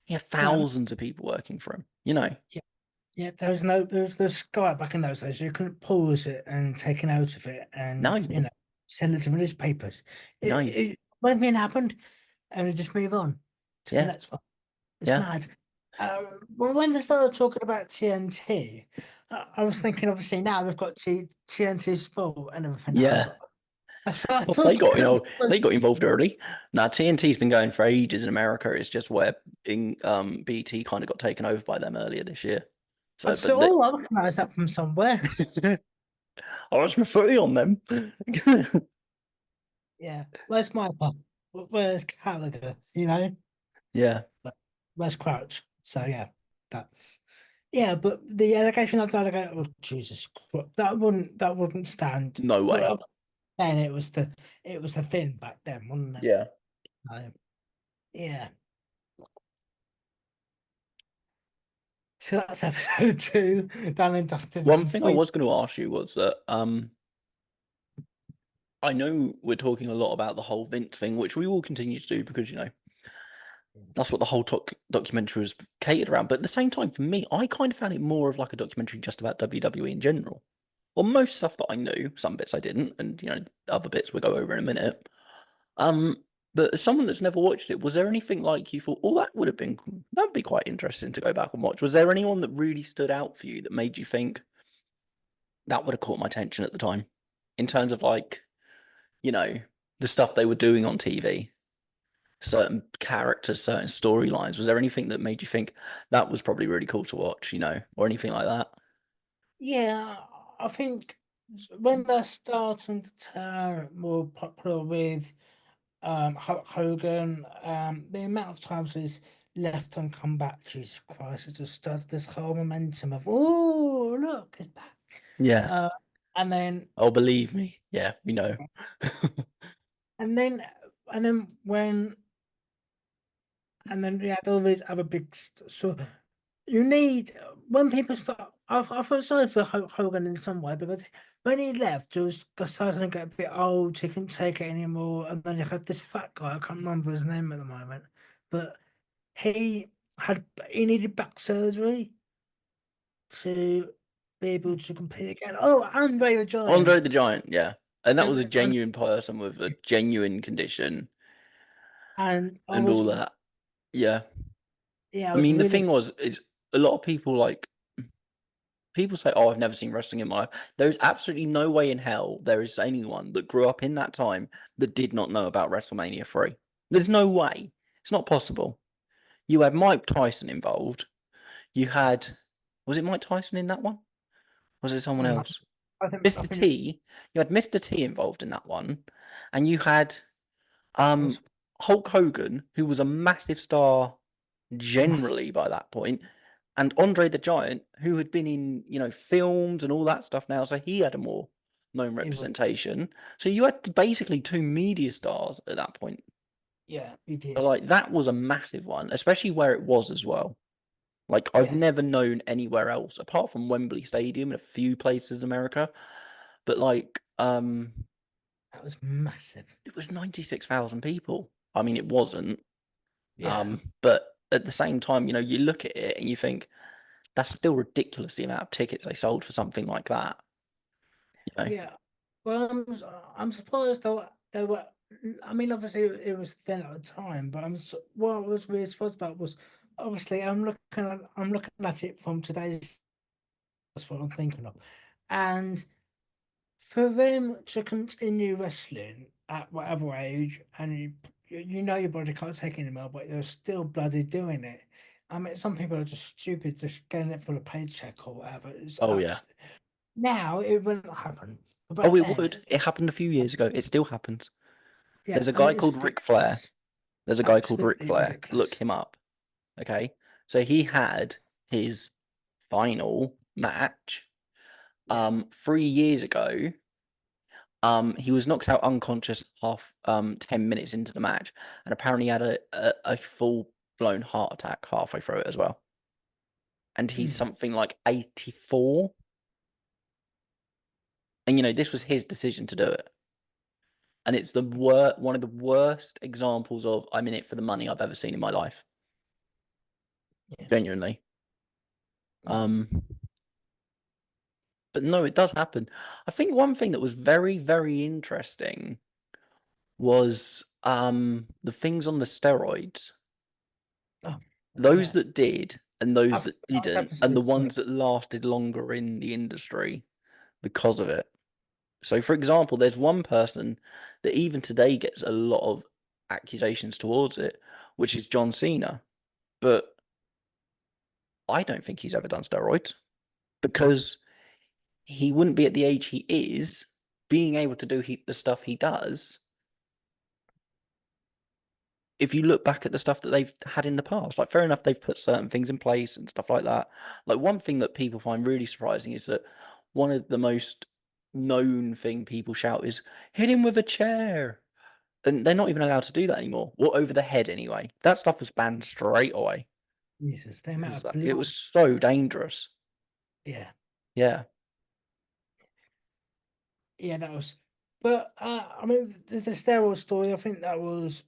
Speaker 2: he had thousands of people working for him. You know.
Speaker 1: Yeah, there was no Skype back in those days. You couldn't pause it and take a note of it and
Speaker 2: No.
Speaker 1: send it to the newspapers.
Speaker 2: No.
Speaker 1: When it happened, and we just move on to the
Speaker 2: Yeah.
Speaker 1: next one. It's
Speaker 2: Yeah.
Speaker 1: mad. Well, when they started talking about TNT, I was thinking, obviously, now we've got TNT Sport and everything else.
Speaker 2: Yeah. Well, they got involved early. Now TNT's been going for ages in America. It's just where BT kind of got taken over by them earlier this year. So,
Speaker 1: I recognise that from somewhere.
Speaker 2: I was my footy on them.
Speaker 1: Yeah, where's my pub? Where's Gallagher?
Speaker 2: Yeah.
Speaker 1: Where's Crouch? So yeah, that's But the allegation after allegation, oh Jesus Christ, that wouldn't stand.
Speaker 2: No way.
Speaker 1: But then it was the thing back then, wasn't it?
Speaker 2: Yeah.
Speaker 1: Yeah. So that's episode 2, done and dusted.
Speaker 2: One thing I was going to ask you was that I know we're talking a lot about the whole Vince thing, which we will continue to do because, you know, that's what the whole documentary was catered around. But at the same time, for me, I kind of found it more of like a documentary just about WWE in general. Well, most stuff that I knew, some bits I didn't, and you know, other bits we'll go over in a minute. But as someone that's never watched it, was there anything like you thought, oh, that'd be quite interesting to go back and watch? Was there anyone that really stood out for you that made you think that would have caught my attention at the time, in terms of like, you know, the stuff they were doing on TV? Certain characters, certain storylines. Was there anything that made you think that was probably really cool to watch, you know, or anything like that?
Speaker 1: Yeah, I think when they're starting to turn more popular with Hulk Hogan, the amount of times he's left and come back, Jesus Christ, it just started this whole momentum of, oh, look, it's back.
Speaker 2: Yeah.
Speaker 1: And then,
Speaker 2: Oh, believe me. Yeah, we know.
Speaker 1: and then, and then when, and then we had all these other big, so you need, when people start, I feel sorry for Hulk Hogan in some way because when he left, it was starting to get a bit old, he couldn't take it anymore. And then you had this fat guy, I can't remember his name at the moment, but he needed back surgery to be able to compete again. Oh, Andre the Giant.
Speaker 2: Andre the Giant, yeah. And that was a
Speaker 1: And
Speaker 2: genuine person with a genuine condition
Speaker 1: and I
Speaker 2: and all
Speaker 1: was,
Speaker 2: that. Yeah.
Speaker 1: yeah, I
Speaker 2: I
Speaker 1: was
Speaker 2: mean, the
Speaker 1: really,
Speaker 2: thing was, is a lot of people like, people say, oh, I've never seen wrestling in my life. There's absolutely no way in hell there is anyone that grew up in that time that did not know about WrestleMania 3. There's no way. It's not possible. You had Mike Tyson involved. You had, was it Mike Tyson in that one? Was it someone else?
Speaker 1: I think,
Speaker 2: Mr. T. You had Mr. T involved in that one, and you had Hulk Hogan, who was a massive star generally by that point, and Andre the Giant, who had been in, you know, films and all that stuff now, so he had a more known representation. So you had basically two media stars at that point.
Speaker 1: Yeah, you did.
Speaker 2: So, like, that was a massive one, especially where it was as well. Like, I've never known anywhere else, apart from Wembley Stadium and a few places in America, but like,
Speaker 1: that was massive.
Speaker 2: it was 96,000 people. I mean, it wasn't.
Speaker 1: Yeah.
Speaker 2: But at the same time, you know, you look at it and you think that's still ridiculous, the amount of tickets they sold for something like that. You know?
Speaker 1: Yeah. Well, I'm surprised they were. I mean, obviously it was thin at the time, but what I was really surprised about was obviously I'm looking at it from today's. That's what I'm thinking of, and for them to continue wrestling at whatever age, and you know your body can't take anymore, but you're still bloody doing it. I mean, some people are just stupid, just getting it for a paycheck or whatever.
Speaker 2: Oh, yeah.
Speaker 1: Now it wouldn't happen.
Speaker 2: Oh,
Speaker 1: But
Speaker 2: it
Speaker 1: then,
Speaker 2: would. It happened a few years ago. It still happens.
Speaker 1: yeah,
Speaker 2: There's a
Speaker 1: I mean,
Speaker 2: guy
Speaker 1: it's
Speaker 2: called Ric Flair.
Speaker 1: ridiculous.
Speaker 2: There's a guy called Ric
Speaker 1: Absolutely
Speaker 2: Flair. Look
Speaker 1: ridiculous.
Speaker 2: him up. Okay. So he had his final match 3 years ago. He was knocked out unconscious 10 minutes into the match, and apparently had a full blown heart attack halfway through it as well. And he's something like 84. And you know, this was his decision to do it. And it's one of the worst examples of I'm in it for the money I've ever seen in my life.
Speaker 1: Yes.
Speaker 2: Genuinely. But no, it does happen. I think one thing that was very, very interesting was the things on the steroids.
Speaker 1: Oh,
Speaker 2: Those
Speaker 1: yeah.
Speaker 2: that did and those that
Speaker 1: That was
Speaker 2: didn't, and the ones that lasted longer in the industry because of it. So, for example, there's one person that even today gets a lot of accusations towards it, which is John Cena. But I don't think he's ever done steroids, because he wouldn't be at the age he is, being able to do the stuff he does, if you look back at the stuff that they've had in the past. Like, fair enough, they've put certain things in place and stuff like that. Like, one thing that people find really surprising is that one of the most known thing people shout is, hit him with a chair. And they're not even allowed to do that anymore. Well, over the head anyway. That stuff was banned straight away.
Speaker 1: Jesus, the amount of
Speaker 2: It
Speaker 1: blood.
Speaker 2: was so dangerous.
Speaker 1: Yeah,
Speaker 2: Yeah.
Speaker 1: yeah, that was. But I mean, the steroid story. I think that was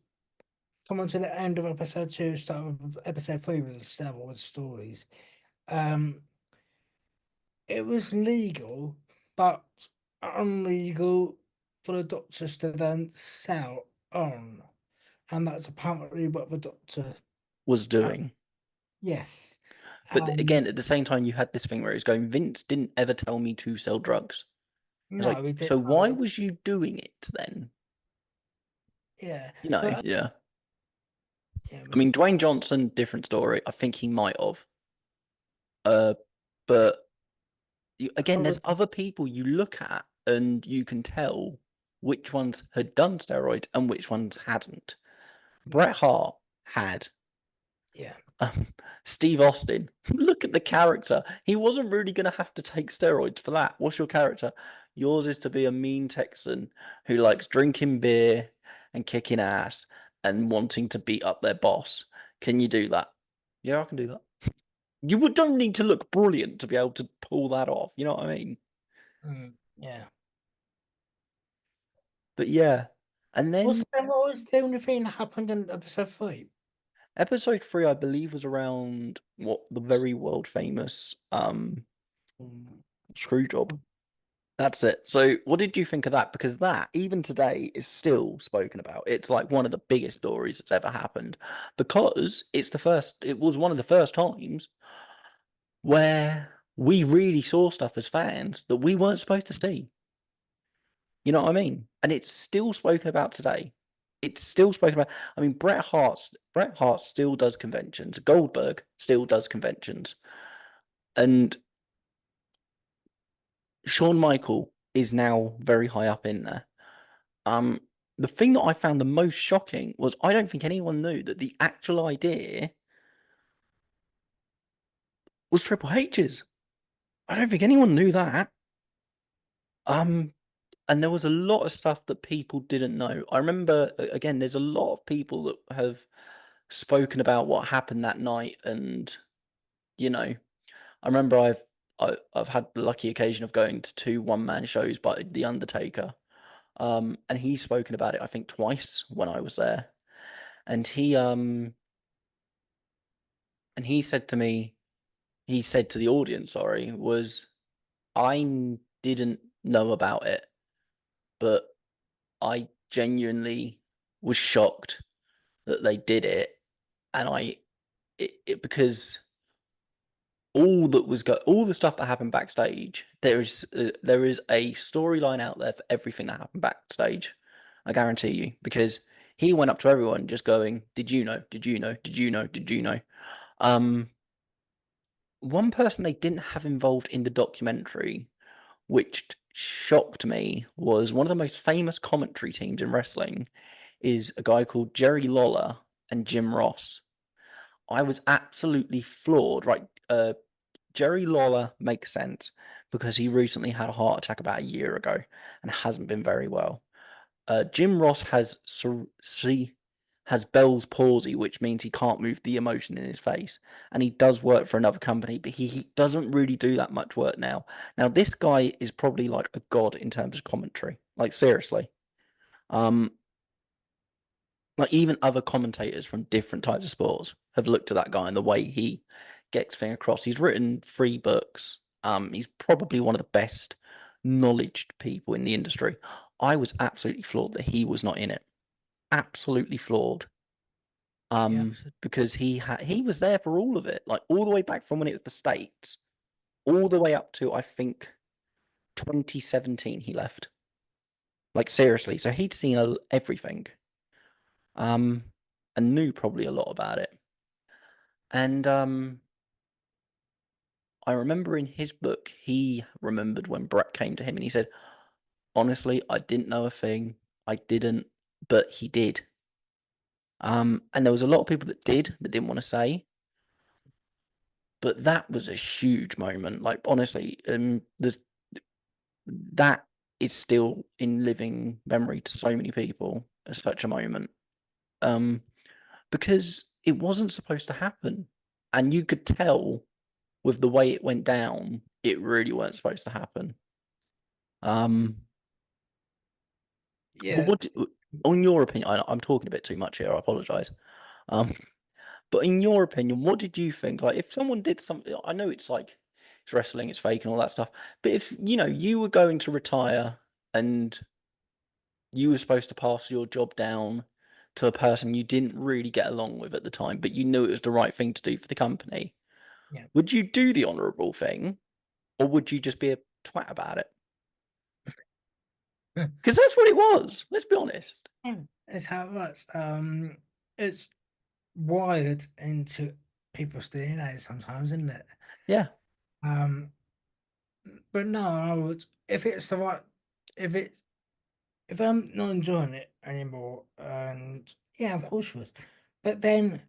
Speaker 1: come on to the end of episode 2, start of episode 3 with the steroid stories. Um, it was legal, but unlegal for the doctors to then sell on, and that's apparently what the doctor.
Speaker 2: Was doing.
Speaker 1: Yes.
Speaker 2: But again, at the same time, you had this thing where it's going, Vince didn't ever tell me to sell drugs. It's
Speaker 1: No,
Speaker 2: like,
Speaker 1: we did.
Speaker 2: so why was you doing it then?
Speaker 1: Yeah.
Speaker 2: You know,
Speaker 1: But,
Speaker 2: yeah.
Speaker 1: yeah.
Speaker 2: I mean, Dwayne Johnson, different story. I think he might have. But again, there's other people you look at and you can tell which ones had done steroids and which ones hadn't. Bret Hart had.
Speaker 1: Yeah.
Speaker 2: Steve Austin, look at the character. He wasn't really going to have to take steroids for that. What's your character? Yours is to be a mean Texan who likes drinking beer and kicking ass and wanting to beat up their boss. Can you do that? Yeah, I can do that. You don't need to look brilliant to be able to pull that off. You know what I mean?
Speaker 1: Yeah.
Speaker 2: But yeah. And then
Speaker 1: Was the only thing that happened in episode 3?
Speaker 2: episode 3, I believe, was around what the very world famous screw job. That's it. So what did you think of that? Because that, even today, is still spoken about. It's like one of the biggest stories that's ever happened. Because it was one of the first times where we really saw stuff as fans that we weren't supposed to see. You know what I mean? And it's still spoken about today. It's still spoken about. I mean, Bret Hart still does conventions. Goldberg still does conventions. And Shawn Michael is now very high up in there. The thing that I found the most shocking was I don't think anyone knew that the actual idea was Triple H's. I don't think anyone knew that. And there was a lot of stuff that people didn't know. I remember, again, there's a lot of people that have spoken about what happened that night, and you know, I remember I've had the lucky occasion of going to 2 one-man shows by The Undertaker, and he's spoken about it I think twice when I was there, and he said to me, he said to the audience, sorry, was I didn't know about it, but I genuinely was shocked that they did it, and because all the stuff that happened backstage, there is a storyline out there for everything that happened backstage. I guarantee you, because he went up to everyone just going, "Did you know? Did you know? Did you know? Did you know?" One person they didn't have involved in the documentary, which shocked me, was one of the most famous commentary teams in wrestling, is a guy called Jerry Lawler and Jim Ross. I was absolutely floored. Right, Jerry Lawler makes sense because he recently had a heart attack about a year ago and hasn't been very well. Jim Ross has Bell's palsy, which means he can't move the emotion in his face, and he does work for another company, but he doesn't really do that much work now. Now, this guy is probably like a god in terms of commentary, like seriously. Like even other commentators from different types of sports have looked at that guy and the way he gets things across. He's written 3 books. He's probably one of the best knowledged people in the industry. I was absolutely floored that he was not in it. Absolutely floored. Because he was there for all of it, like all the way back from when it was the States, all the way up to I think 2017 he left. Like seriously, so he'd seen everything. And knew probably a lot about it. And I remember in his book, he remembered when Brett came to him and he said, honestly, I didn't know a thing. I didn't, but he did. And there was a lot of people that didn't want to say. But that was a huge moment. Like honestly, that is still in living memory to so many people as such a moment. Because it wasn't supposed to happen. And you could tell with the way it went down, it really weren't supposed to happen.
Speaker 1: Yeah.
Speaker 2: What, on your opinion, I'm talking a bit too much here. I apologize. But in your opinion, what did you think? Like, if someone did something, I know it's like it's wrestling, it's fake, and all that stuff. But if you were going to retire and you were supposed to pass your job down to a person you didn't really get along with at the time, but you knew it was the right thing to do for the company,
Speaker 1: Yeah.
Speaker 2: would you do the honourable thing, or would you just be a twat about it? Because that's what it was. Let's be honest.
Speaker 1: It's how it works. It's wired into people's DNA sometimes, isn't it?
Speaker 2: Yeah.
Speaker 1: But no, I would if it's the right if I'm not enjoying it anymore, and yeah, of course you would. But then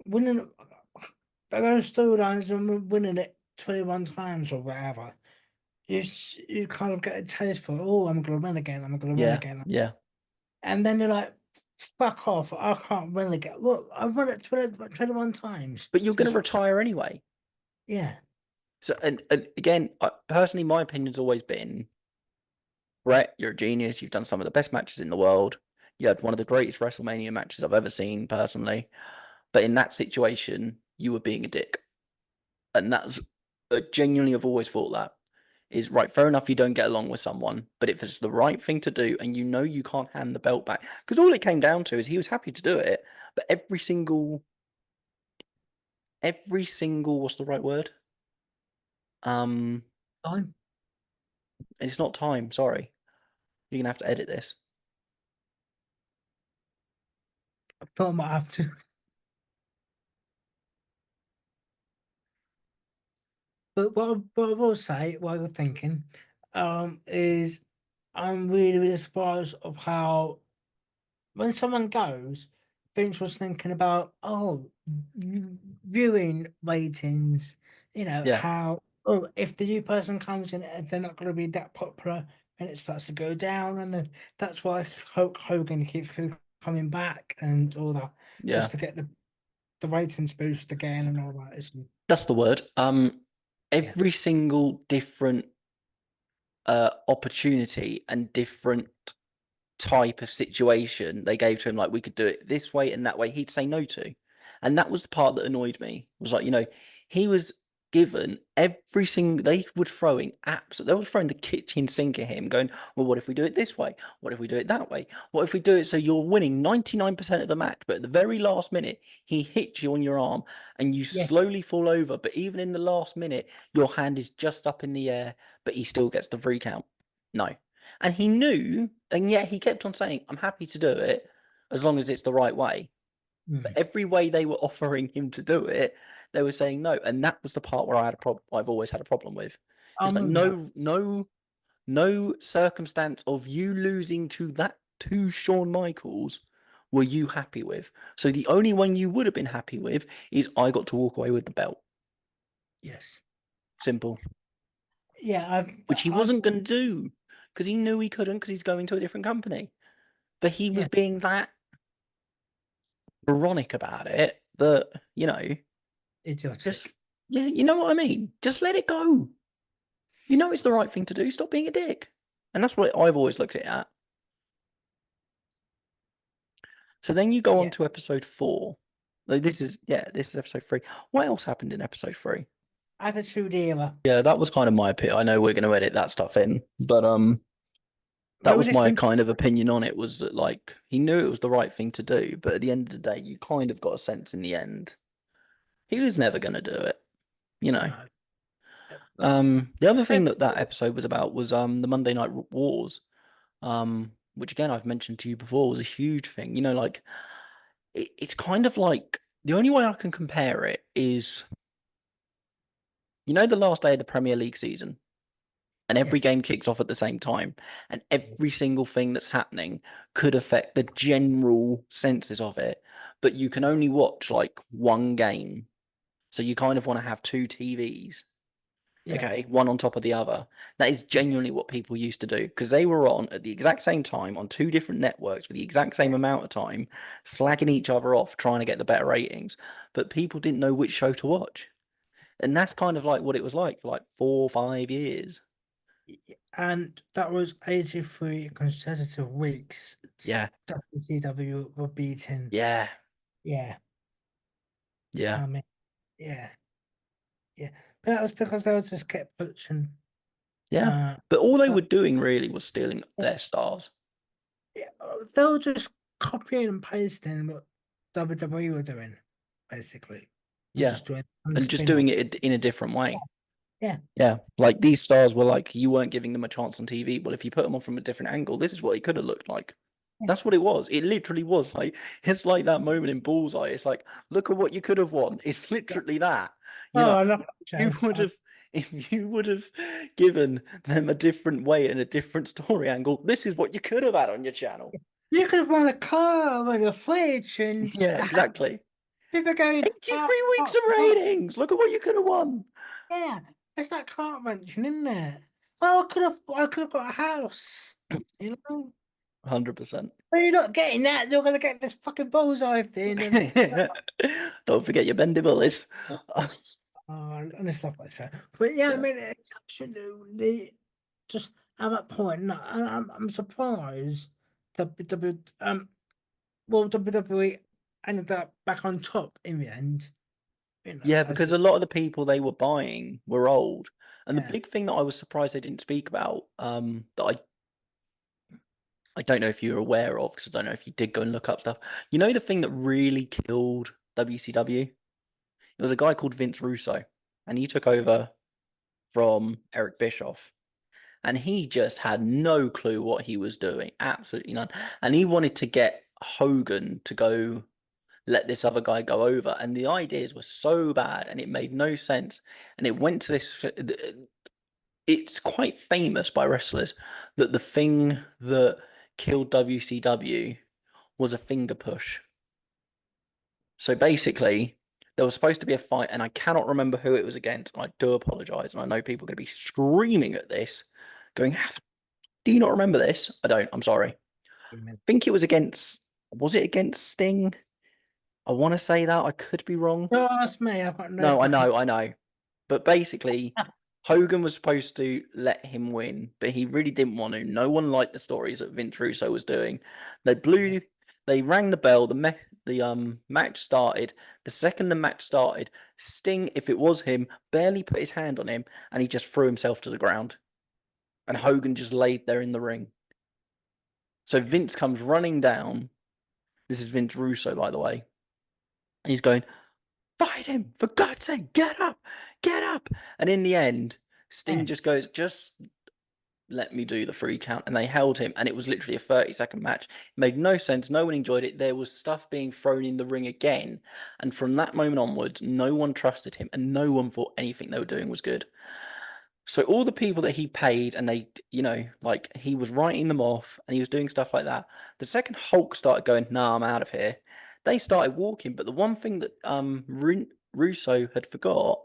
Speaker 1: winning those storylines and winning it 21 times or whatever, you kind of get a taste for, oh, I'm gonna win again, I'm gonna win
Speaker 2: Yeah.
Speaker 1: again.
Speaker 2: Yeah.
Speaker 1: And then you're like, fuck off, I can't win again. Look, I've won it 21 times.
Speaker 2: But you're going to
Speaker 1: Just-
Speaker 2: retire anyway.
Speaker 1: yeah.
Speaker 2: So, and again, personally, my opinion's always been, Brett, you're a genius. You've done some of the best matches in the world. You had one of the greatest WrestleMania matches I've ever seen, personally. But in that situation, you were being a dick. And that's genuinely, I've always thought that is right. Fair enough, you don't get along with someone, but if it's the right thing to do and you know you can't hand the belt back, because all it came down to is he was happy to do it, but every single, what's the right word?
Speaker 1: Fine.
Speaker 2: It's not time. Sorry, you're gonna have to edit this.
Speaker 1: I thought I might have to. But what I will say, while you're thinking, is I'm really, really surprised of how when someone goes, Vince was thinking about, viewing ratings,
Speaker 2: Yeah,
Speaker 1: how, if the new person comes in, if they're not going to be that popular, and it starts to go down, and then that's why Hulk Hogan keeps coming back and all that,
Speaker 2: yeah,
Speaker 1: just to get the ratings boost again and all that.
Speaker 2: that's the word. Every single different opportunity and different type of situation they gave to him, like we could do it this way and that way, he'd say no to. And that was the part that annoyed me. Was like, he was given every single, they were throwing the kitchen sink at him, going, well, what if we do it this way? What if we do it that way? What if we do it so you're winning 99% of the match, but at the very last minute he hits you on your arm and you
Speaker 1: Yeah.
Speaker 2: slowly fall over, but even in the last minute your hand is just up in the air, but he still gets the free count? No. And he knew, and yet he kept on saying, I'm happy to do it as long as it's the right way. But every way they were offering him to do it, they were saying no. And that was the part where I had a problem. I've always had a problem with. It's like no circumstance of you losing to Shawn Michaels were you happy with. So the only one you would have been happy with is I got to walk away with the belt.
Speaker 1: Yes.
Speaker 2: Simple.
Speaker 1: Yeah,
Speaker 2: Which he wasn't going to do because he knew he couldn't because he's going to a different company. But he was being that moronic about it that,
Speaker 1: idiotic.
Speaker 2: just, yeah, you know what I mean? Just let it go. You know it's the right thing to do. Stop being a dick. And that's what I've always looked at it at. So then you go on to episode 4. This is episode 3. What else happened in episode 3?
Speaker 1: Attitude Era.
Speaker 2: Yeah, that was kind of my opinion. I know we're going to edit that stuff in, but that was my kind of opinion on it, was that, like, he knew it was the right thing to do, but at the end of the day, you kind of got a sense in the end he was never going to do it,
Speaker 1: No.
Speaker 2: The other thing that episode was about was the Monday Night Wars, which again I've mentioned to you before was a huge thing. Like it's kind of like the only way I can compare it is, the last day of the Premier League season, and every game kicks off at the same time, and every single thing that's happening could affect the general senses of it, but you can only watch like one game, so you kind of want to have two TVs.
Speaker 1: Yeah.
Speaker 2: Okay, one on top of the other. That is genuinely what people used to do because they were on at the exact same time on two different networks for the exact same amount of time, slagging each other off, trying to get the better ratings. But people didn't know which show to watch. And that's kind of like what it was like for like 4 or 5 years.
Speaker 1: And that was 83 consecutive weeks.
Speaker 2: Yeah.
Speaker 1: WCW were beaten.
Speaker 2: Yeah.
Speaker 1: Yeah.
Speaker 2: Yeah.
Speaker 1: I mean, yeah. Yeah. But that was because they just kept pushing.
Speaker 2: Yeah. But all they
Speaker 1: uh,
Speaker 2: were doing really was stealing their stars.
Speaker 1: Yeah, they were just copying and pasting what WWE were doing, basically. And
Speaker 2: Yeah.
Speaker 1: just doing on the
Speaker 2: And just
Speaker 1: spin off.
Speaker 2: doing it in a different way.
Speaker 1: Yeah.
Speaker 2: Yeah. Like these stars were like, you weren't giving them a chance on TV. Well, if you put them on from a different angle, this is what it could have looked like.
Speaker 1: Yeah.
Speaker 2: That's what it was. It literally was like, it's like that moment in Bullseye. It's like, look at what you could have won. It's literally that. You know,
Speaker 1: I love that
Speaker 2: you
Speaker 1: show.
Speaker 2: would have, if you would have given them a different way and a different story angle, this is what you could have had on your channel.
Speaker 1: You could have won a car and a fridge and
Speaker 2: Yeah, exactly.
Speaker 1: people going
Speaker 2: 83 weeks of ratings. Look at what you could have won.
Speaker 1: Yeah, it's that car mention, isn't it? Oh, I could have got a house. You know?
Speaker 2: 100%.
Speaker 1: But you're not getting that, you're gonna get this fucking bullseye thing and
Speaker 2: Don't forget your bendy bullies.
Speaker 1: and stuff like that. But yeah, I
Speaker 2: Yeah.
Speaker 1: mean, it's absolutely just at that point. No, I'm surprised WWE ended up back on top in the end. You know,
Speaker 2: Yeah, because a lot of the people they were buying were old. And the
Speaker 1: Yeah.
Speaker 2: big thing that I was surprised they didn't speak about, that I don't know if you're aware of, because I don't know if you did go and look up stuff. You know the thing that really killed WCW? It was a guy called Vince Russo, and he took over from Eric Bischoff. And he just had no clue what he was doing, absolutely none. And he wanted to get Hogan to go let this other guy go over. And the ideas were so bad and it made no sense. And it went to this. It's quite famous by wrestlers that the thing that killed WCW was a finger push. So basically, there was supposed to be a fight, and I cannot remember who it was against. And I do apologize. And I know people are going to be screaming at this, going, do you not remember this? I don't. I'm sorry. I think it was against. Was it against Sting? I want to say that. I could be wrong.
Speaker 1: No, that's me. I've got
Speaker 2: No, I know. But basically, Hogan was supposed to let him win, but he really didn't want to. No one liked the stories that Vince Russo was doing. They rang the bell. The match started. The second the match started, Sting, if it was him, barely put his hand on him, and he just threw himself to the ground. And Hogan just laid there in the ring. So Vince comes running down. This is Vince Russo, by the way. And he's going, fight him, for God's sake, get up. And in the end, Sting just goes, just let me do the 3 count. And they held him, and it was literally a 30-second match. It made no sense. No one enjoyed it. There was stuff being thrown in the ring again. And from that moment onwards, no one trusted him, and no one thought anything they were doing was good. So all the people that he paid and they, like he was writing them off and he was doing stuff like that. The second Hulk started going, nah, I'm out of here. They started walking. But the one thing that Russo had forgot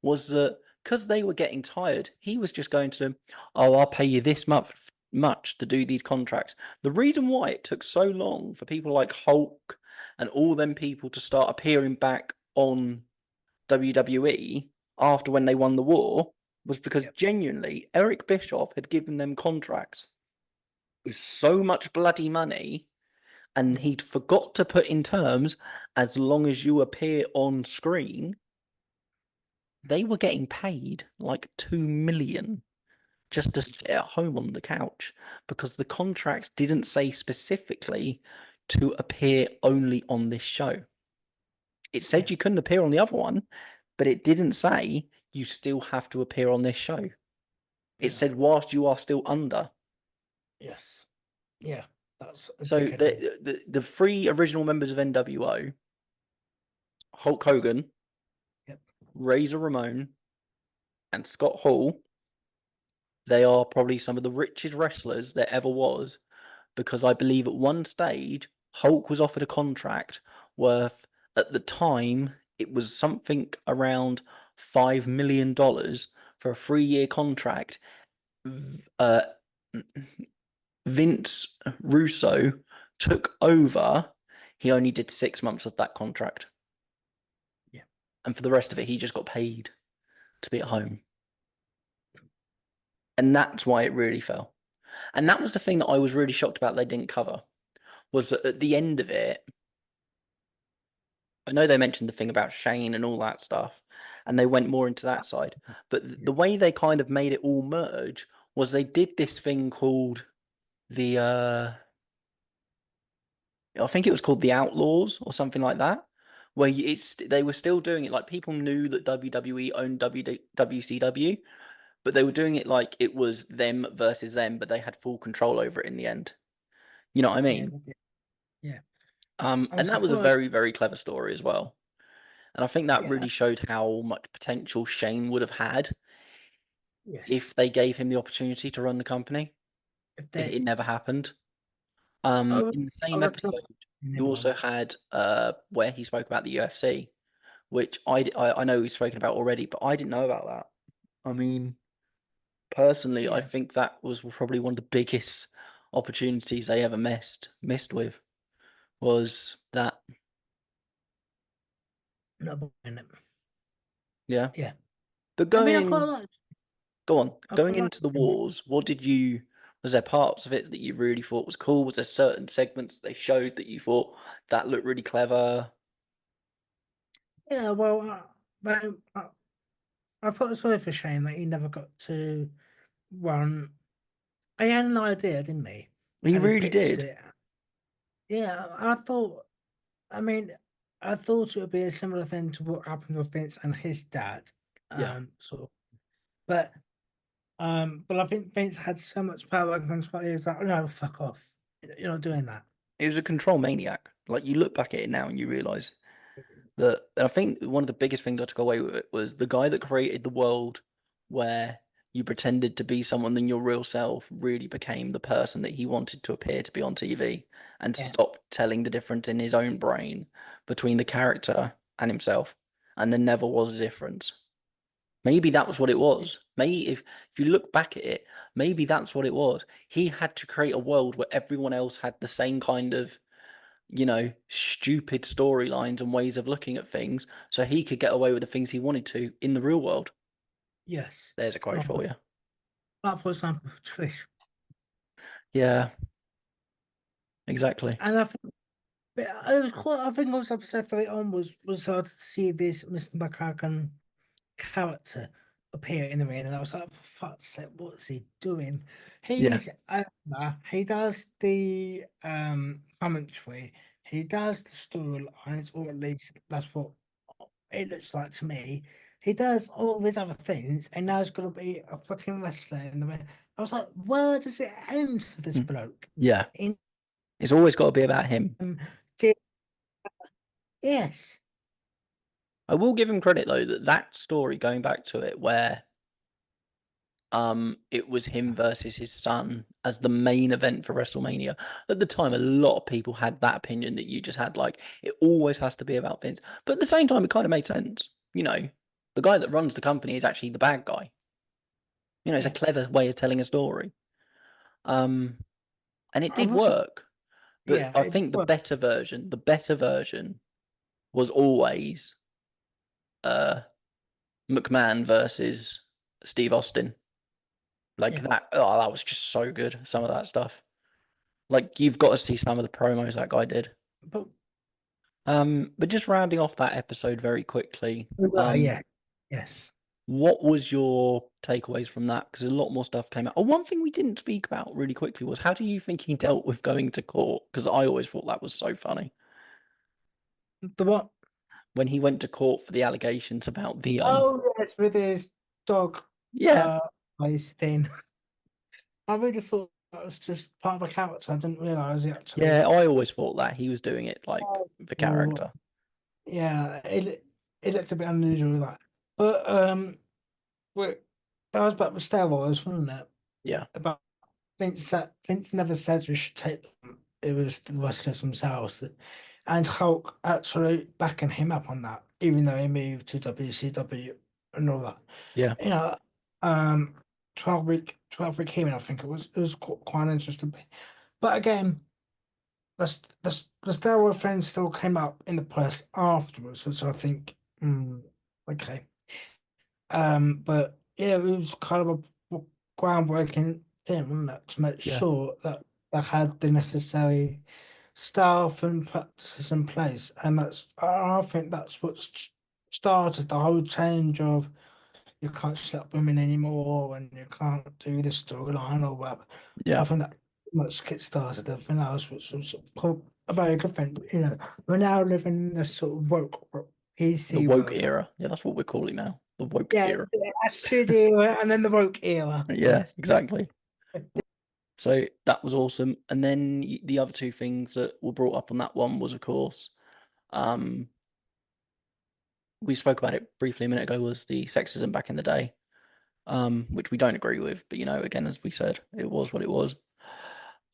Speaker 2: was that because they were getting tired, he was just going to them, oh, I'll pay you this much to do these contracts. The reason why it took so long for people like Hulk and all them people to start appearing back on WWE after when they won the war was because genuinely Eric Bischoff had given them contracts with so much bloody money and he'd forgot to put in terms as long as you appear on screen. They were getting paid like 2 million just to sit at home on the couch because the contracts didn't say specifically to appear only on this show. It said you couldn't appear on the other one, but it didn't say you still have to appear on this show. It said whilst you are still under.
Speaker 1: Yes. Yeah. That's
Speaker 2: so the 3 original members of NWO, Hulk Hogan, Razor Ramon, and Scott Hall, they are probably some of the richest wrestlers there ever was, because I believe at one stage Hulk was offered a contract worth, at the time, it was something around $5 million for a 3-year contract. Uh, Vince Russo took over. He only did 6 months of that contract.
Speaker 1: Yeah.
Speaker 2: And for the rest of it, he just got paid to be at home. And that's why it really fell. And that was the thing that I was really shocked about they didn't cover, was that at the end of it, I know they mentioned the thing about Shane and all that stuff, and they went more into that side. But the way they kind of made it all merge was they did this thing called the I think it was called the Outlaws or something like that, where they were still doing it like people knew that WWE owned WCW, but they were doing it like it was them versus them, but they had full control over it in the end. You know what I mean?
Speaker 1: Yeah.
Speaker 2: And that was a very, very clever story as well. And I think that
Speaker 1: Yeah.
Speaker 2: really showed how much potential Shane would have had
Speaker 1: Yes.
Speaker 2: if they gave him the opportunity to run the company. It never happened. In the same episode, you also had where he spoke about the UFC, which I know he's spoken about already, but I didn't know about that. I mean, personally, I think that was probably one of the biggest opportunities they ever missed with, was that. Yeah.
Speaker 1: Yeah.
Speaker 2: But
Speaker 1: I mean,
Speaker 2: go on. Going into the wars, was there parts of it that you really thought was cool? Was there certain segments they showed that you thought that looked really clever?
Speaker 1: Yeah, well, I thought it was sorry for Shane that he never got to run. He had an idea, didn't he?
Speaker 2: He
Speaker 1: And
Speaker 2: really
Speaker 1: pitched
Speaker 2: did.
Speaker 1: it. Yeah, I thought it would be a similar thing to what happened with Vince and his dad.
Speaker 2: Yeah.
Speaker 1: Sort of. But I think Vince had so much power and control. He was like, no, fuck off. You're not doing that.
Speaker 2: He was a control maniac. Like, you look back at it now and you realise that. And I think one of the biggest things I took away with it was the guy that created the world where you pretended to be someone than your real self really became the person that he wanted to appear to be on TV, and stopped telling the difference in his own brain between the character and himself. And there never was a difference. Maybe that was what it was. Maybe if you look back at it, maybe that's what it was. He had to create a world where everyone else had the same kind of, stupid storylines and ways of looking at things, so he could get away with the things he wanted to in the real world.
Speaker 1: Yes.
Speaker 2: There's a quote for you.
Speaker 1: Like, for example, Trish.
Speaker 2: Yeah. Exactly.
Speaker 1: And I think it was quite. I think it was episode 3 on was hard to see this Mr. McCracken character appear in the ring, and I was like, for fuck's sake, what's he doing? He does the commentary, he does the storylines, or at least that's what it looks like to me. He does all these other things, and now he's gonna be a fucking wrestler in the ring. I was like, where does it end for this bloke?
Speaker 2: Yeah. It's always got to be about him.
Speaker 1: Yes.
Speaker 2: I will give him credit though that story, going back to it, where it was him versus his son as the main event for WrestleMania. At the time, a lot of people had that opinion that you just had, like, it always has to be about Vince. But at the same time, it kind of made sense. The guy that runs the company is actually the bad guy. It's a clever way of telling a story. And it did work. But I think the better version was always McMahon versus Steve Austin. That was just so good, some of that stuff. Like, you've got to see some of the promos that guy did. But just rounding off that episode very quickly.
Speaker 1: Yes.
Speaker 2: What was your takeaways from that? Because a lot more stuff came out. Oh, one thing we didn't speak about really quickly was, how do you think he dealt with going to court? Because I always thought that was so funny.
Speaker 1: The what?
Speaker 2: When he went to court for the allegations about the
Speaker 1: yes, with his dog. Thing. I really thought that was just part of a character. I didn't realise he actually.
Speaker 2: Yeah, I always thought that he was doing it like for character.
Speaker 1: Yeah, it looked a bit unusual with that. But that was about the steroids, wasn't it?
Speaker 2: Yeah.
Speaker 1: About Vince never said we should take them. It was the wrestlers themselves and Hulk actually backing him up on that, even though he moved to WCW and all that.
Speaker 2: Yeah.
Speaker 1: um 12 week hearing. I think it was quite interesting. But again, the Star Wars thing still came up in the press afterwards, so I think okay. But yeah, it was kind of a groundbreaking thing, wasn't it, to make
Speaker 2: Yeah.
Speaker 1: sure that they had the necessary staff and practices in place, and I think that's what started the whole change of you can't slap women anymore and you can't do this storyline or whatever. I
Speaker 2: Yeah.
Speaker 1: think that much kick-started everything else, which was a very good thing. You know, we're now living in this sort of woke
Speaker 2: The
Speaker 1: PC
Speaker 2: woke
Speaker 1: world.
Speaker 2: era. Yeah, that's what we're calling now. The woke
Speaker 1: Yeah,
Speaker 2: era.
Speaker 1: the Attitude Era and then the woke era.
Speaker 2: Yeah,
Speaker 1: Yes.
Speaker 2: exactly. So that was awesome. And then the other two things that were brought up on that one was, of course, we spoke about it briefly a minute ago, was the sexism back in the day, which we don't agree with. But, again, as we said, it was what it was.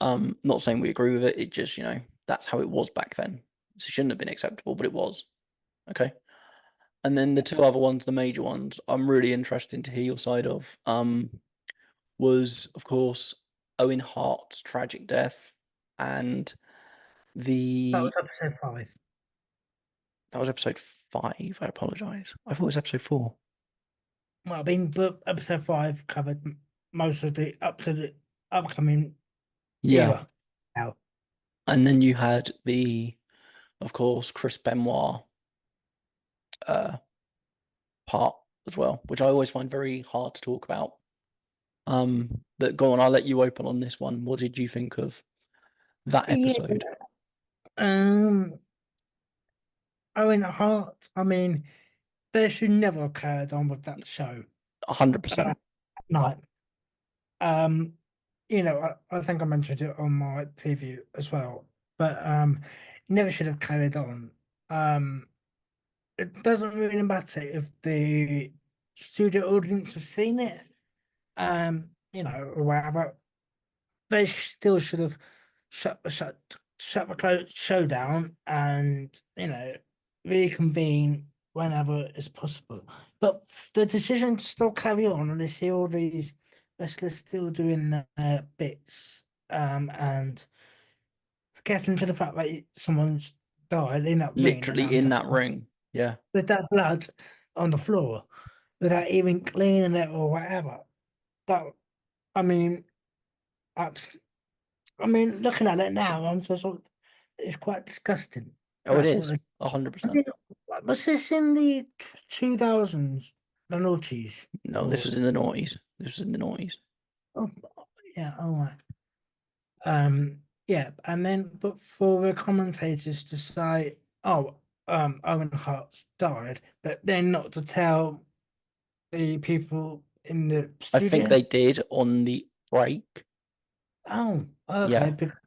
Speaker 2: Not saying we agree with it. It just, that's how it was back then. So it shouldn't have been acceptable, but it was. Okay. And then the two other ones, the major ones, I'm really interested to hear your side of. Was, of course, Owen Hart's tragic death, and
Speaker 1: That
Speaker 2: the
Speaker 1: was episode 5.
Speaker 2: that was episode 5. I apologise. I thought it was episode 4.
Speaker 1: Well, I mean, but episode 5 covered most of the up to the upcoming
Speaker 2: Yeah,
Speaker 1: era now.
Speaker 2: and then you had of course, Chris Benoit uh, part as well, which I always find very hard to talk about. But go on, I'll let you open on this one. What did you think of that
Speaker 1: Yeah.
Speaker 2: episode?
Speaker 1: Um, Owen Hart, I mean, they should never have carried on with that show.
Speaker 2: 100%.
Speaker 1: Night. Um, I think I mentioned it on my preview as well, but never should have carried on. It doesn't really matter if the studio audience have seen it, or whatever. They still should have shut the show down and reconvene whenever is possible. But the decision to still carry on and they see all these wrestlers still doing their bits, and getting to the fact that someone's died in that ring and
Speaker 2: Literally in that ring. Yeah.
Speaker 1: with that blood on the floor without even cleaning it or whatever. That I mean, abs- looking at it now, I'm just sort of, it's quite disgusting.
Speaker 2: Oh, it
Speaker 1: That's what
Speaker 2: is.
Speaker 1: I
Speaker 2: 100%.
Speaker 1: mean, was this in the 2000s, the noughties?
Speaker 2: No, this
Speaker 1: Or
Speaker 2: was in the noughties. This was in the noughties.
Speaker 1: oh, yeah, all right. Yeah, and then but for the commentators to say, "Oh, Owen Hart died," but then not to tell the people in the
Speaker 2: I think
Speaker 1: studio.
Speaker 2: they did on the break.
Speaker 1: Oh, okay.
Speaker 2: Yeah.
Speaker 1: Because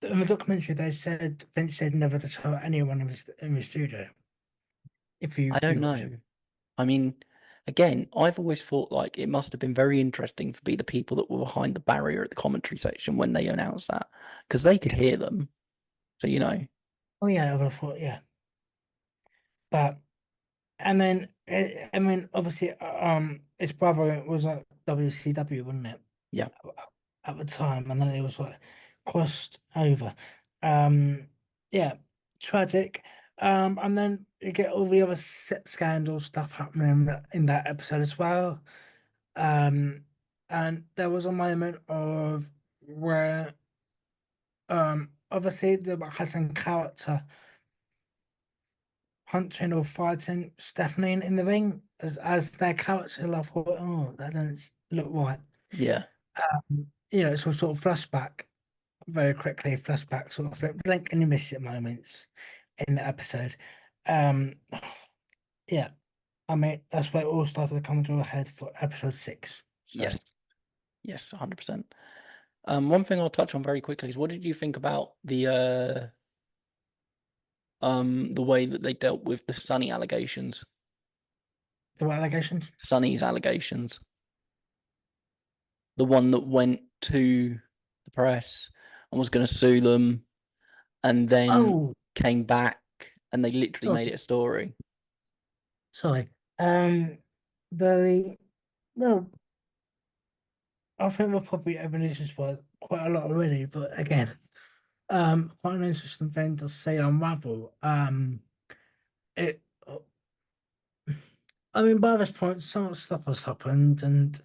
Speaker 1: in the documentary, they said Vince said never to tell anyone in the studio. If
Speaker 2: I don't
Speaker 1: you watch
Speaker 2: know.
Speaker 1: it.
Speaker 2: I mean, again, I've always thought like it must have been very interesting for the people that were behind the barrier at the commentary section when they announced that, because they could hear them. So,
Speaker 1: Oh yeah, I would have thought yeah, but and then I mean, obviously, his brother was at WCW, wasn't it?
Speaker 2: yeah.
Speaker 1: At the time, and then it was like crossed over. Um, yeah, tragic. And then you get all the other scandal stuff happening in that episode as well. Um, and there was a moment of where obviously the Hassan character punching or fighting Stephanie in the ring as their characters. I thought, oh, that doesn't look right.
Speaker 2: Yeah.
Speaker 1: So sort of flashback very quickly, flashback sort of blink and you miss it moments in the episode. Um, yeah, I mean that's where it all started to come to a head for episode 6. So
Speaker 2: Yes. Yes, 100%. One thing I'll touch on very quickly is, what did you think about the way that they dealt with the Sunny allegations?
Speaker 1: the allegations.
Speaker 2: Sunny's allegations. The one that went to the press and was going to sue them, and then
Speaker 1: Oh,
Speaker 2: came back, and they literally
Speaker 1: sorry,
Speaker 2: made it a story.
Speaker 1: sorry. Very. No, I think we're probably evidence for quite a lot already, but again, quite an interesting thing to say on Marvel. It, I mean, by this point, so much stuff has happened, and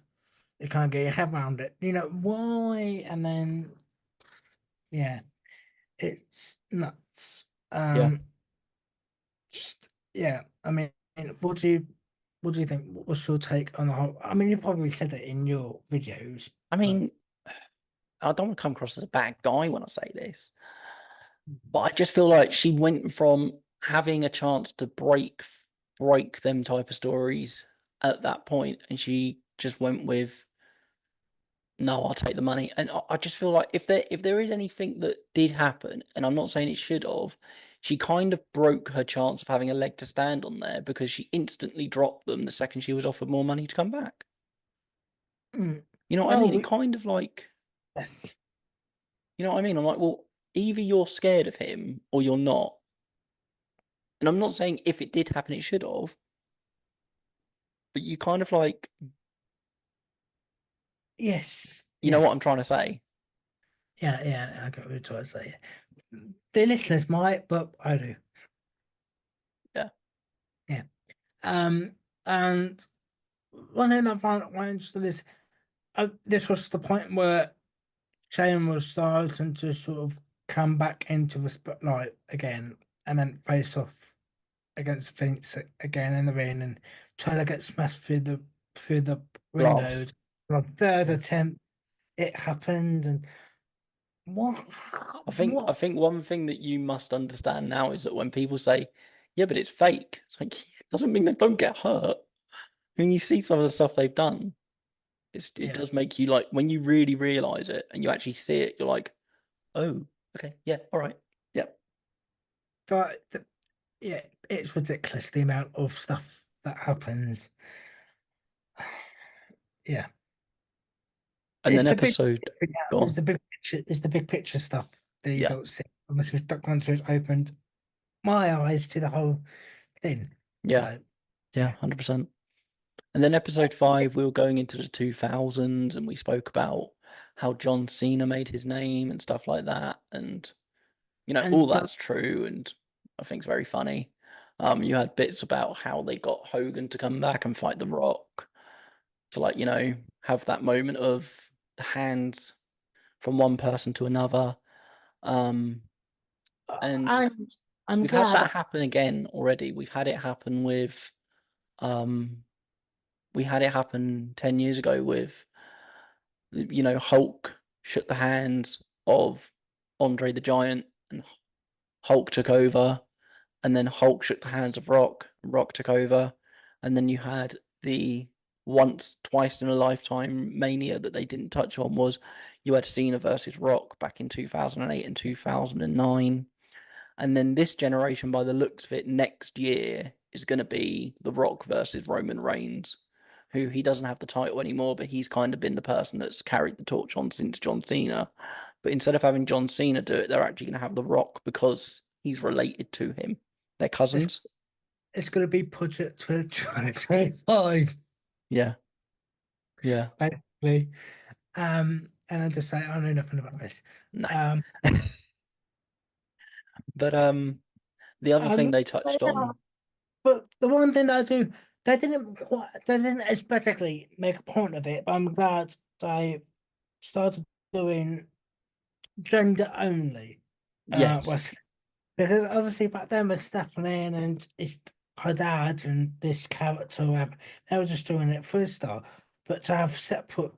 Speaker 1: you can't get your head around it. You know why? And then, yeah, it's nuts.
Speaker 2: Yeah.
Speaker 1: Just yeah. I mean, what do you think? What's your take on the whole? I mean, you probably said it in your videos,
Speaker 2: I
Speaker 1: but
Speaker 2: mean, I don't want to come across as a bad guy when I say this, but I just feel like she went from having a chance to break them type of stories at that point, and she just went with, no, I'll take the money. And I just feel like if there is anything that did happen, and I'm not saying it should have, she kind of broke her chance of having a leg to stand on there because she instantly dropped them the second she was offered more money to come back.
Speaker 1: mm,
Speaker 2: You know what I
Speaker 1: well,
Speaker 2: mean? It kind of like,
Speaker 1: yes,
Speaker 2: you know what I mean? I'm like, well, either you're scared of him or you're not. And I'm not saying if it did happen, it should have, but you kind of like,
Speaker 1: yes,
Speaker 2: you know
Speaker 1: yeah,
Speaker 2: what I'm trying to say?
Speaker 1: yeah. I got what you're trying to say. The listeners might, but I do.
Speaker 2: Yeah.
Speaker 1: Yeah. And one thing I found quite interesting is this was the point where Shane was starting to sort of come back into the spotlight again, and then face off against Vince again in the ring, and try to get smashed through the window.
Speaker 2: Glass.
Speaker 1: The third
Speaker 2: Yeah.
Speaker 1: attempt, it happened, and what?
Speaker 2: I think one thing that you must understand now is that when people say, "Yeah, but it's fake," it's like it doesn't mean they don't get hurt. When you see some of the stuff they've done, it
Speaker 1: Yeah,
Speaker 2: does make you like when you really realize it and you actually see it, you're like, "Oh, okay, yeah, all right, yeah."
Speaker 1: but yeah, it's ridiculous the amount of stuff that happens. Yeah,
Speaker 2: And
Speaker 1: it's
Speaker 2: then
Speaker 1: the big,
Speaker 2: episode, go
Speaker 1: it's
Speaker 2: on,
Speaker 1: the big picture, it's the big picture stuff that you
Speaker 2: yeah,
Speaker 1: don't see. Obviously, documentaries opened my eyes to the whole thing.
Speaker 2: yeah,
Speaker 1: So
Speaker 2: yeah,
Speaker 1: yeah,
Speaker 2: 100%. And then episode 5, we were going into the 2000s and we spoke about how John Cena made his name and stuff like that. And, all
Speaker 1: and
Speaker 2: that's true. And I think it's very funny. You had bits about how they got Hogan to come back and fight The Rock to, like, have that moment of the hands from one person to another. Um, and
Speaker 1: I'm
Speaker 2: we've had
Speaker 1: glad.
Speaker 2: that happen again already. Um, we had it happen 10 years ago with Hulk shook the hands of Andre the Giant, and Hulk took over, and then Hulk shook the hands of Rock, and Rock took over, and then you had the once, twice in a lifetime mania that they didn't touch on was you had Cena versus Rock back in 2008 and 2009. And then this generation, by the looks of it, next year is going to be The Rock versus Roman Reigns, who he doesn't have the title anymore, but he's kind of been the person that's carried the torch on since John Cena. But instead of having John Cena do it, they're actually going to have The Rock because he's related to him. They're
Speaker 1: It's,
Speaker 2: cousins.
Speaker 1: it's going to be put at 2025,
Speaker 2: Yeah, yeah,
Speaker 1: basically. And I just say I know nothing about this.
Speaker 2: no.
Speaker 1: Um,
Speaker 2: But the other thing
Speaker 1: um,
Speaker 2: they touched on,
Speaker 1: but the one thing that I do, they didn't aesthetically make a point of it, but I'm glad they started doing gender only
Speaker 2: yes,
Speaker 1: wrestling, because obviously back then with Stephanie and it's her dad and this character, they were just doing it freestyle, but to have separate,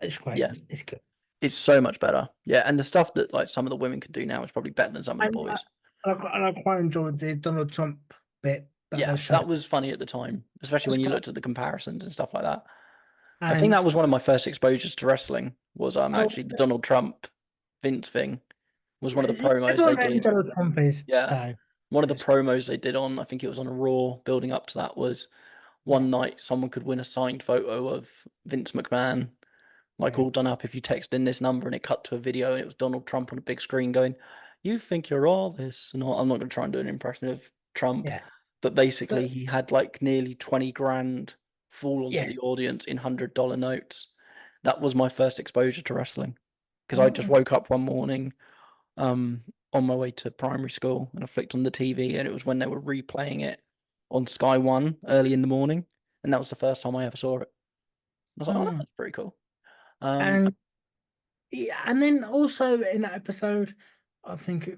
Speaker 1: it's
Speaker 2: yeah,
Speaker 1: great, it's good.
Speaker 2: it's so much better. Yeah, and the stuff that like some of the women can do now is probably better than some of the
Speaker 1: And
Speaker 2: boys.
Speaker 1: I quite enjoyed the Donald Trump bit that
Speaker 2: Yeah,
Speaker 1: they showed,
Speaker 2: that was funny at the time, especially
Speaker 1: it's
Speaker 2: when you
Speaker 1: quite,
Speaker 2: looked at the comparisons and stuff like that. I think that
Speaker 1: and
Speaker 2: was one of my first exposures to wrestling was
Speaker 1: oh,
Speaker 2: actually the Donald Trump Vince thing was one of the
Speaker 1: yeah,
Speaker 2: promos they
Speaker 1: everyone knows
Speaker 2: did.
Speaker 1: Donald Trump is,
Speaker 2: Yeah.
Speaker 1: so
Speaker 2: One of the
Speaker 1: yes,
Speaker 2: promos they did on, I think it was on a Raw building up to that was
Speaker 1: yeah,
Speaker 2: one night someone could win a signed photo of Vince McMahon, like
Speaker 1: yeah,
Speaker 2: all done up if you text in this number, and it cut to a video and it was Donald Trump on a big screen going, "You think you're all this?" And I'm not going to try and do an impression of Trump,
Speaker 1: yeah.
Speaker 2: but basically
Speaker 1: But
Speaker 2: he had like nearly 20 grand fall onto
Speaker 1: Yeah.
Speaker 2: the audience in $100 notes. That was my first exposure to wrestling, because I just woke up one morning on my way to primary school, and I flicked on the TV, and it was when they were replaying it on Sky One early in the morning, and that was the first time I ever saw it. I was like, oh,
Speaker 1: Mm.
Speaker 2: that's pretty cool.
Speaker 1: And yeah, and then also in that episode, I think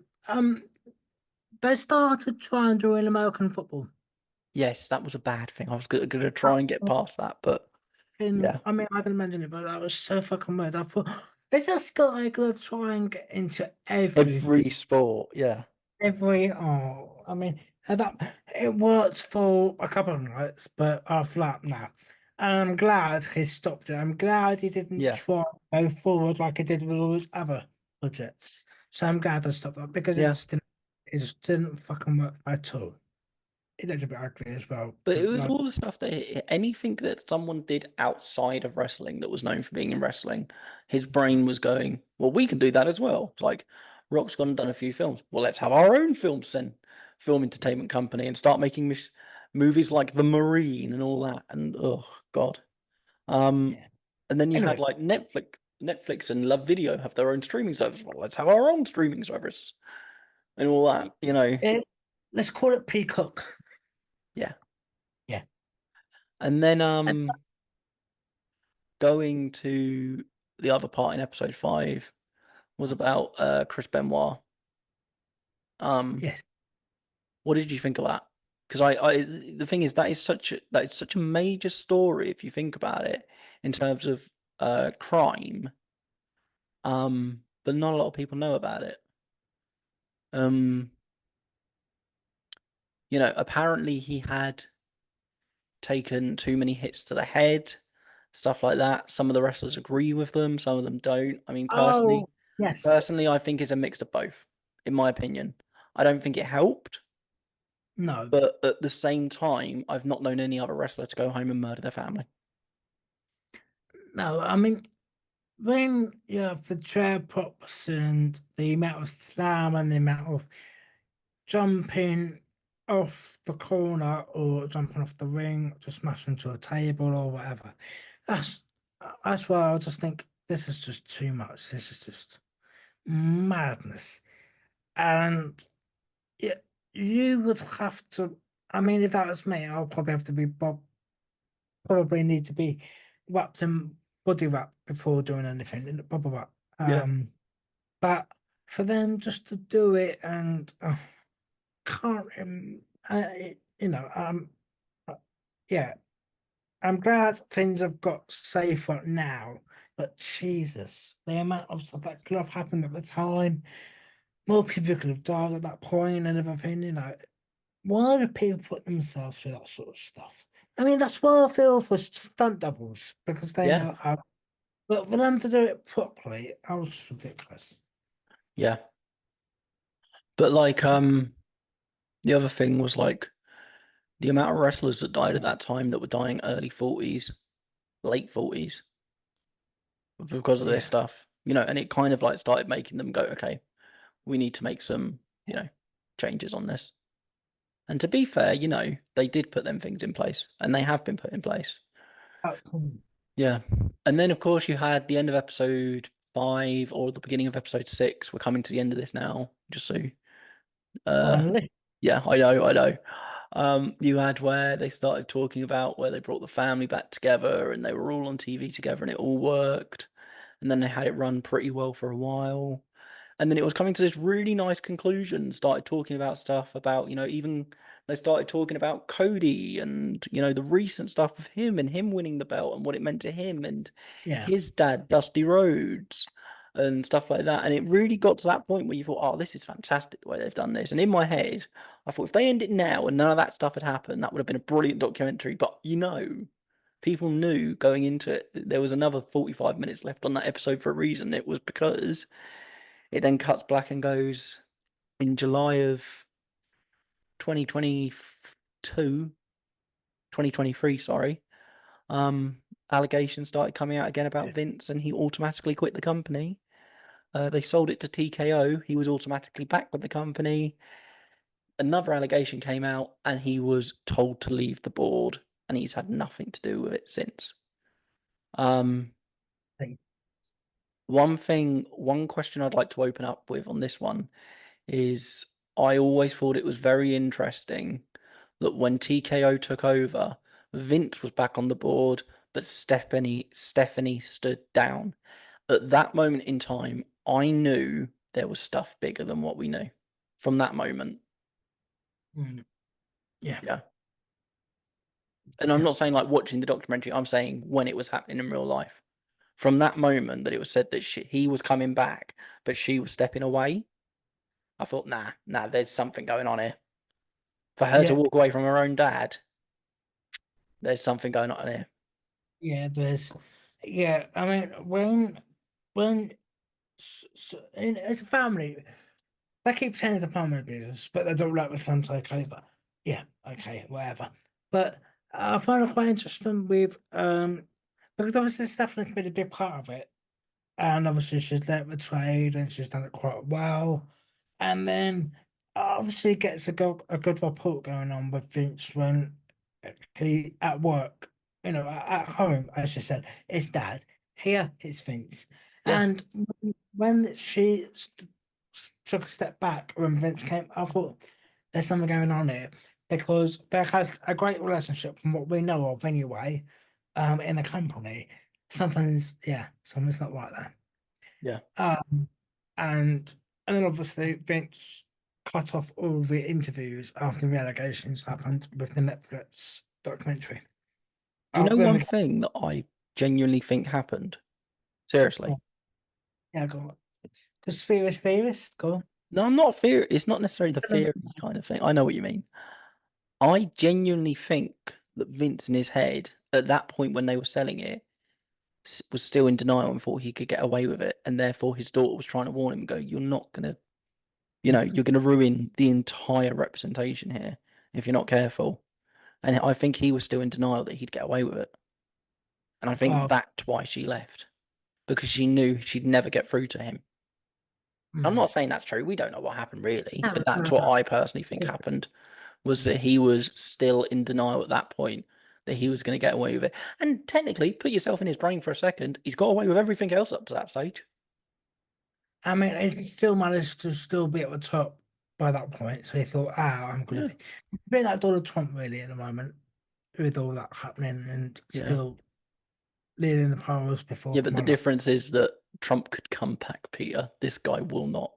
Speaker 1: they started trying to do in American football.
Speaker 2: Yes, that was a bad thing. I was gonna try and get past that, but yeah.
Speaker 1: I mean, I can imagine it, but that was so fucking weird. I thought, it's just gonna try and get into
Speaker 2: Every sport, yeah.
Speaker 1: I mean, that it worked for a couple of nights, but after that, no. And I'm glad he stopped it. I'm glad he didn't
Speaker 2: Yeah.
Speaker 1: try to go forward like he did with all his other projects. So I'm glad they stopped that because
Speaker 2: Yeah.
Speaker 1: it just didn't fucking work at all. It looked a bit ugly as well.
Speaker 2: But it was
Speaker 1: like,
Speaker 2: all the stuff that anything that someone did outside of wrestling that was known for being in wrestling, his brain was going, well, we can do that as well. It's like, Rock's gone and done a few films. Well, let's have our own films then, film entertainment company, and start making movies like The Marine and all that. And oh god.
Speaker 1: yeah.
Speaker 2: And then you
Speaker 1: Anyway.
Speaker 2: had like Netflix and Love Video have their own streaming service. Well, let's have our own streaming service and all that. You know.
Speaker 1: Let's call it Peacock.
Speaker 2: Yeah.
Speaker 1: Yeah.
Speaker 2: And then going to the other part in episode 5 was about Chris Benoit.
Speaker 1: Yes.
Speaker 2: What did you think of that? Because the thing is that is such a major story if you think about it in terms of crime. But not a lot of people know about it. You know, apparently he had taken too many hits to the head, stuff like that. Some of the wrestlers agree with them, some of them don't. I mean,
Speaker 1: Oh, yes.
Speaker 2: personally, I think it's a mix of both, in my opinion. I don't think it helped,
Speaker 1: No.
Speaker 2: but at the same time, I've not known any other wrestler to go home and murder their family.
Speaker 1: No, I mean, when you have the chair props and the amount of slam and the amount of jumping off the corner or jumping off the ring to smash into a table or whatever, that's why I just think this is just too much. This is just madness. And yeah, you would have to. I mean, if that was me, I'll probably have to be probably need to be wrapped in body wrap before doing anything in the bubble wrap.
Speaker 2: Yeah.
Speaker 1: But for them just to do it and can't, yeah, I'm glad things have got safer now. But Jesus, the amount of stuff that could have happened at the time, more people could have died at that point and everything. Why do people put themselves through that sort of stuff? I mean, that's why I feel for stunt doubles because they
Speaker 2: Yeah.
Speaker 1: know how. But for them to do it properly, that was ridiculous.
Speaker 2: Yeah. But like, the other thing was like the amount of wrestlers that died at that time that were dying early 40s, late 40s because of this stuff, you know, and it kind of like started making them go, okay, we need to make some, you know, changes on this. And to be fair, you know, they did put them things in place and they have been put in place. Yeah. And then, of course, you had the end of episode 5 or the beginning of episode 6. We're coming to the end of this now, just so.
Speaker 1: Finally.
Speaker 2: Yeah, I know. You had where they started talking about where they brought the family back together and they were all on TV together and it all worked. And then they had it run pretty well for a while. And then it was coming to this really nice conclusion, started talking about stuff about, you know, even they started talking about Cody and, you know, the recent stuff with him and him winning the belt and what it meant to him and his dad, Dusty Rhodes, and stuff like that. And it really got to that point where you thought, oh, this is fantastic the way they've done this. And in my head, I thought if they end it now and none of that stuff had happened, that would have been a brilliant documentary. But, you know, people knew going into it there was another 45 minutes left on that episode for a reason. It was because it then cuts black and goes in July of 2023, sorry. Allegations started coming out again about Vince and he automatically quit the company. They sold it to TKO. He was automatically back with the company. Another allegation came out and he was told to leave the board and he's had nothing to do with it since. One question I'd like to open up with on this one is I always thought it was very interesting that when TKO took over, Vince was back on the board, but Stephanie stood down. At that moment in time, I knew there was stuff bigger than what we knew from that moment.
Speaker 1: Yeah.
Speaker 2: Yeah. And I'm not saying like watching the documentary, I'm saying when it was happening in real life. From that moment that it was said that he was coming back, but she was stepping away, I thought, nah, there's something going on here. For her to walk away from her own dad, there's something going on here.
Speaker 1: Yeah, there's. Yeah, I mean, when as a family, they keep saying it's a family business, but they don't like the son take over. Yeah, okay, whatever. But I find it quite interesting with because obviously Stephanie's been a big part of it, and obviously she's led the trade and she's done it quite well. And then obviously gets a good report going on with Vince when he at work, at home, as you said, it's dad. Here it's Vince.
Speaker 2: Yeah.
Speaker 1: And when she took a step back when Vince came, I thought there's something going on here because there has a great relationship from what we know of anyway, in the company. Something's not right there.
Speaker 2: Yeah.
Speaker 1: And then obviously Vince cut off all the interviews after the allegations happened with the Netflix documentary.
Speaker 2: You know,
Speaker 1: When
Speaker 2: one
Speaker 1: we-
Speaker 2: thing that I genuinely think happened? Seriously.
Speaker 1: Yeah, go on. Conspiracy theorist, go on.
Speaker 2: No, I'm not fear. It's not necessarily the theory kind of thing. I know what you mean. I genuinely think that Vince in his head, at that point when they were selling it, was still in denial and thought he could get away with it. And therefore his daughter was trying to warn him and go, you're not going to, you're going to ruin the entire representation here if you're not careful. And I think he was still in denial that he'd get away with it. And I think that's why she left. Because she knew she'd never get through to him. I'm not saying that's true. We don't know what happened really, but that's what I personally think happened, was that he was still in denial at that point that he was going to get away with it. And technically, put yourself in his brain for a second, he's got away with everything else up to that stage.
Speaker 1: I mean, he still managed to still be at the top by that point. So he thought, I'm going to be a bit like Donald Trump really at the moment with all that happening and still leading the polls before.
Speaker 2: Yeah, but the difference is that Trump could come back, Peter. This guy will not.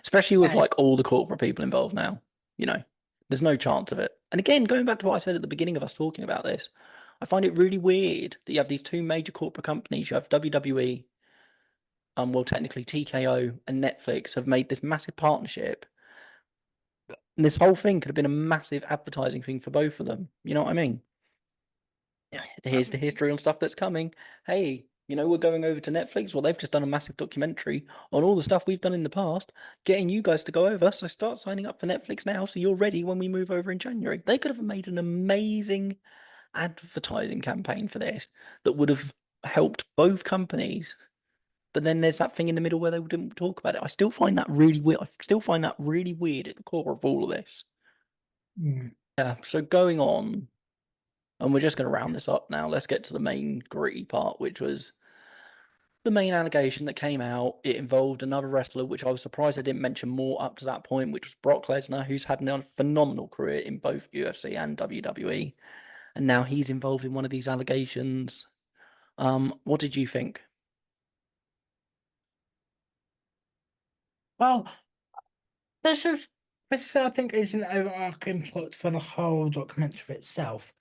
Speaker 2: Especially with like all the corporate people involved now, there's no chance of it. And again, going back to what I said at the beginning of us talking about this, I find it really weird that you have these two major corporate companies. You have WWE, well, technically TKO and Netflix have made this massive partnership. And this whole thing could have been a massive advertising thing for both of them. You know what I mean? Here's the history on stuff that's coming. Hey, we're going over to Netflix. Well, they've just done a massive documentary on all the stuff we've done in the past, getting you guys to go over. So start signing up for Netflix now so you're ready when we move over in January. They could have made an amazing advertising campaign for this that would have helped both companies. But then there's that thing in the middle where they didn't talk about it. I still find that really weird. I still find that really weird at the core of all of this. Yeah, so going on, and we're just going to round this up now. Let's get to the main gritty part, which was the main allegation that came out. It involved another wrestler, which I was surprised I didn't mention more up to that point, which was Brock Lesnar, who's had a phenomenal career in both UFC and WWE. And now he's involved in one of these allegations. What did you think?
Speaker 1: Well, this I think is an overarching plot for the whole documentary itself.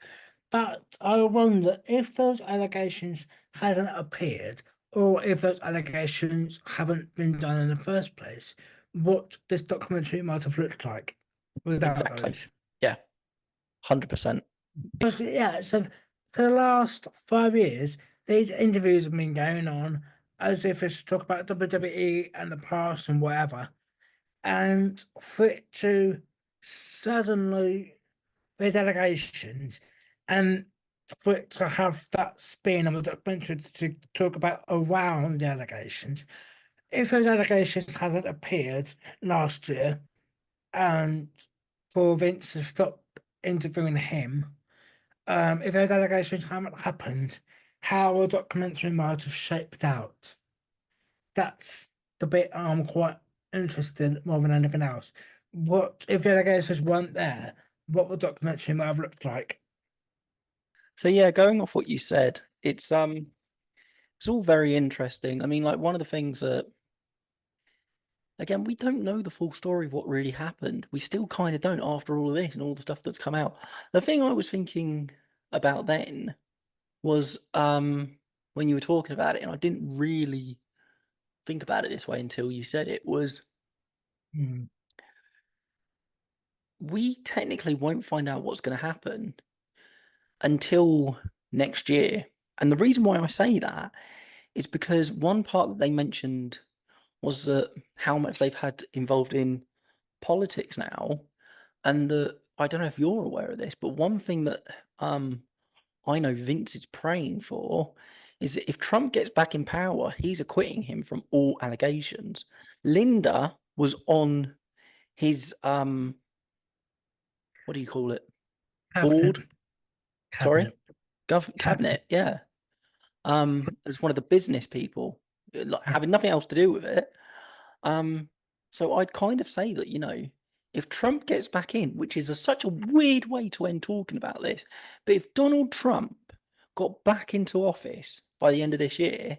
Speaker 1: But I wonder if those allegations hadn't appeared, or if those allegations haven't been done in the first place, what this documentary might have looked like without those.
Speaker 2: Yeah, 100%.
Speaker 1: Yeah, so for the last 5 years, these interviews have been going on as if it's to talk about WWE and the past and whatever. And for it to suddenly, with allegations, and for it to have that spin of a documentary to talk about around the allegations, if those allegations hadn't appeared last year, and for Vince to stop interviewing him, if those allegations haven't happened, how a documentary might have shaped out. That's the bit I'm quite interested in more than anything else. What if the allegations weren't there? What would documentary might have looked like?
Speaker 2: So yeah, going off what you said, it's all very interesting. I mean, like one of the things that again, we don't know the full story of what really happened. We still kind of don't after all of this and all the stuff that's come out. The thing I was thinking about then was when you were talking about it, and I didn't really think about it this way until you said it, was
Speaker 1: Hmm.
Speaker 2: we technically won't find out what's going to happen until next year. And the reason why I say that is because one part that they mentioned was that how much they've had involved in politics now, and the I don't know if you're aware of this, but one thing that I know Vince is praying for is that if Trump gets back in power, he's acquitting him from all allegations. Linda was on his what do you call it?
Speaker 1: Cabinet.
Speaker 2: Board? Sorry?
Speaker 1: Cabinet. Cabinet.
Speaker 2: Cabinet, yeah. As one of the business people, like having nothing else to do with it. So I'd kind of say that, if Trump gets back in, which is such a weird way to end talking about this, but if Donald Trump got back into office by the end of this year,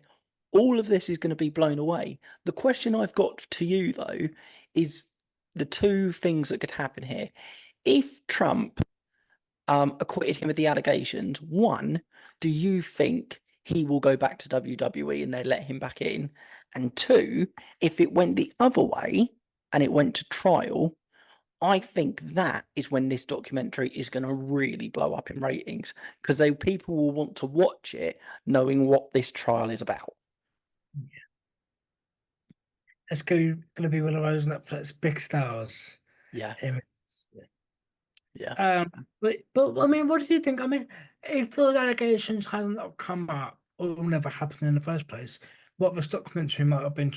Speaker 2: all of this is going to be blown away. The question I've got to you, though, is the two things that could happen here. If Trump acquitted him of the allegations, one, do you think he will go back to WWE and they let him back in? And two, if it went the other way and it went to trial, I think that is when this documentary is going to really blow up in ratings because people will want to watch it knowing what this trial is about.
Speaker 1: It's going to be one of those Netflix big stars.
Speaker 2: Yeah.
Speaker 1: Um,
Speaker 2: Yeah.
Speaker 1: but I mean, what do you think? I mean, if those allegations hadn't have come up or never happened in the first place, what this documentary might have been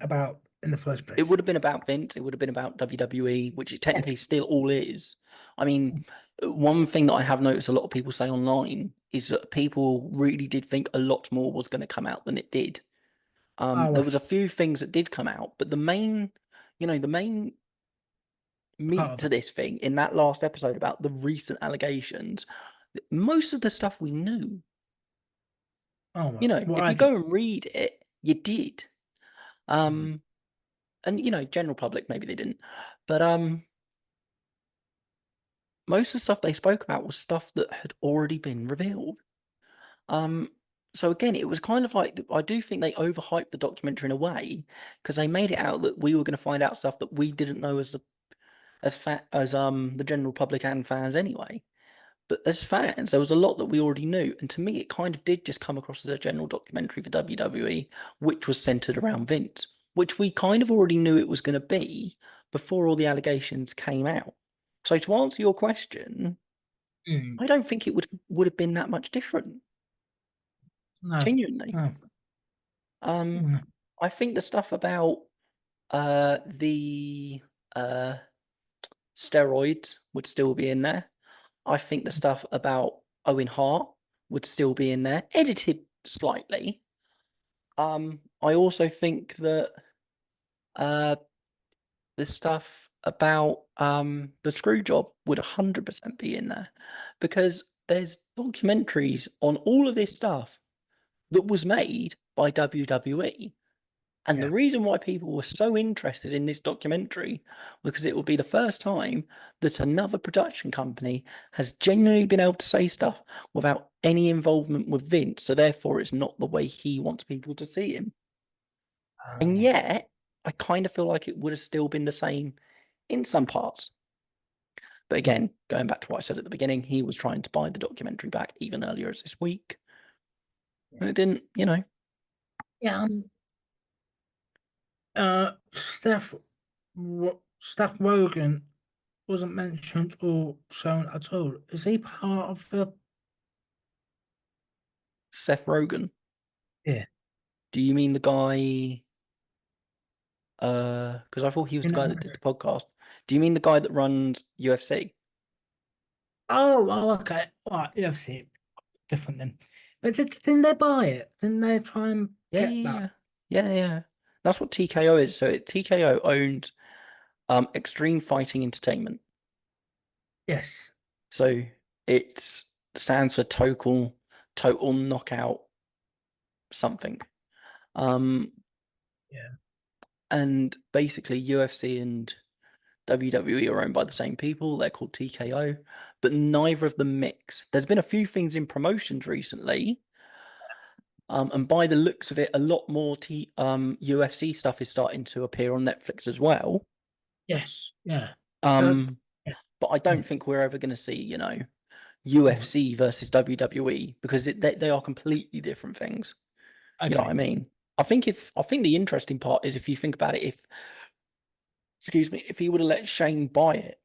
Speaker 1: about in the first place?
Speaker 2: It would have been about Vince. It would have been about WWE, which it technically still all is. I mean, one thing that I have noticed a lot of people say online is that people really did think a lot more was going to come out than it did. There was a few things that did come out, but the main meat to this thing in that last episode about the recent allegations, most of the stuff we knew. If you go and read it, you did. And general public maybe they didn't, but most of the stuff they spoke about was stuff that had already been revealed. So again, it was kind of like I do think they overhyped the documentary in a way because they made it out that we were going to find out stuff that we didn't know as the general public and fans anyway. But as fans, there was a lot that we already knew, and to me, it kind of did just come across as a general documentary for WWE, which was centered around Vince, which we kind of already knew it was going to be before all the allegations came out. So to answer your question, I don't think it would have been that much different.
Speaker 1: No.
Speaker 2: Genuinely.
Speaker 1: No.
Speaker 2: I think the stuff about the steroids would still be in there. I think the stuff about Owen Hart would still be in there, edited slightly. I also think that the stuff about the screw job would 100% be in there because there's documentaries on all of this stuff that was made by WWE. And the reason why people were so interested in this documentary was because it will be the first time that another production company has genuinely been able to say stuff without any involvement with Vince. So therefore, it's not the way he wants people to see him. And yet, I kind of feel like it would have still been the same in some parts. But again, going back to what I said at the beginning, he was trying to buy the documentary back even earlier as this week. And it didn't,
Speaker 1: Yeah. Steph Rogen wasn't mentioned or shown at all. Is he part of the?
Speaker 2: Seth Rogen.
Speaker 1: Yeah.
Speaker 2: Do you mean the guy? Because I thought he was the guy that did the podcast. Do you mean the guy that runs UFC?
Speaker 1: Okay. All right, yeah, see, different then. But didn't they buy it? Didn't they try and
Speaker 2: Yeah,
Speaker 1: get
Speaker 2: yeah,
Speaker 1: that?
Speaker 2: yeah, yeah, yeah. That's what TKO is. So TKO owned Extreme Fighting Entertainment.
Speaker 1: Yes.
Speaker 2: So it stands for total knockout something. Um,
Speaker 1: Yeah.
Speaker 2: and basically UFC and WWE are owned by the same people. They're called TKO, but neither of them mix. There's been a few things in promotions recently. And by the looks of it, a lot more UFC stuff is starting to appear on Netflix as well.
Speaker 1: Yes. Yeah. Uh,
Speaker 2: Um,
Speaker 1: yeah.
Speaker 2: but I don't think we're ever going to see, UFC versus WWE because they are completely different things. You know what I
Speaker 1: Okay.
Speaker 2: mean? I think the interesting part is if you think about it, if he would have let Shane buy it,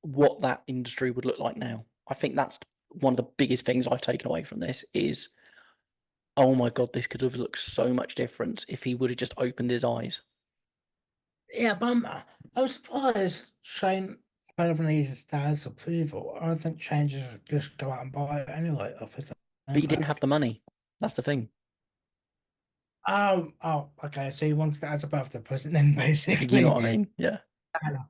Speaker 2: what that industry would look like now. I think that's one of the biggest things I've taken away from this is, oh my God, this could have looked so much different if he would have just opened his eyes.
Speaker 1: Yeah, but I was surprised Shane kind of needs his dad's approval. I don't think Shane just go out and buy it anyway off his
Speaker 2: But
Speaker 1: own
Speaker 2: he didn't have
Speaker 1: back.
Speaker 2: the money. That's the thing.
Speaker 1: Okay. So he wants that as a birthday present then,
Speaker 2: You know
Speaker 1: basically.
Speaker 2: what I mean? Yeah.
Speaker 1: Fair enough.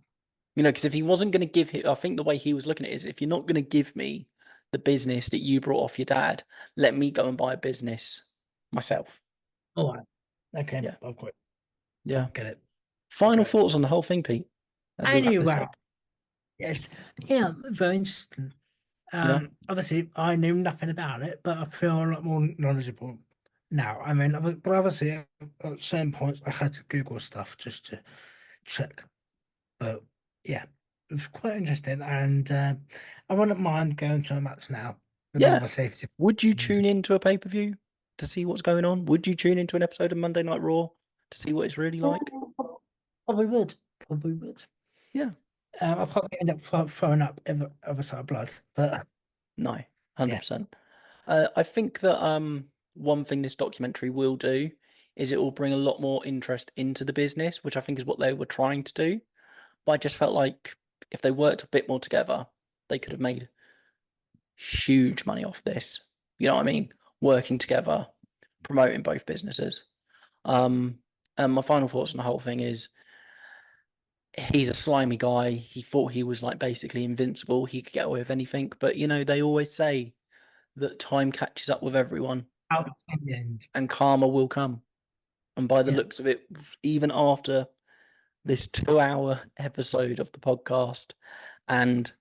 Speaker 2: Because if he wasn't going to give him, I think the way he was looking at it is, if you're not going to give me the business that you brought off your dad, let me go and buy a business myself.
Speaker 1: All right. Okay.
Speaker 2: Yeah.
Speaker 1: I'll quit.
Speaker 2: Yeah.
Speaker 1: I'll get it.
Speaker 2: Final
Speaker 1: Okay.
Speaker 2: thoughts on the whole thing, Pete, as we wrap this
Speaker 1: Anyway,
Speaker 2: up.
Speaker 1: yes. Yeah, very interesting.
Speaker 2: Yeah.
Speaker 1: Obviously, I knew nothing about it, but I feel a lot more knowledgeable now. I mean, but obviously, at certain points, I had to Google stuff just to check. But yeah, it was quite interesting, and I wouldn't mind going to a match now with all
Speaker 2: Yeah.
Speaker 1: the safety.
Speaker 2: Would you tune into a pay-per-view to see what's going on? Would you tune into an episode of Monday Night Raw to see what it's really like?
Speaker 1: Probably would. Probably would.
Speaker 2: Yeah.
Speaker 1: I'll probably end up throwing up other side of blood, but
Speaker 2: No,
Speaker 1: yeah.
Speaker 2: 100%. I think that one thing this documentary will do is it will bring a lot more interest into the business, which I think is what they were trying to do. But I just felt like if they worked a bit more together, they could have made huge money off this. You know what I mean? Working together, promoting both businesses. And my final thoughts on the whole thing is he's a slimy guy. He thought he was like basically invincible. He could get away with anything. But they always say that time catches up with everyone
Speaker 1: Out in the end.
Speaker 2: and karma will come. And by the
Speaker 1: Yeah.
Speaker 2: looks of it, even after this 2-hour episode of the podcast and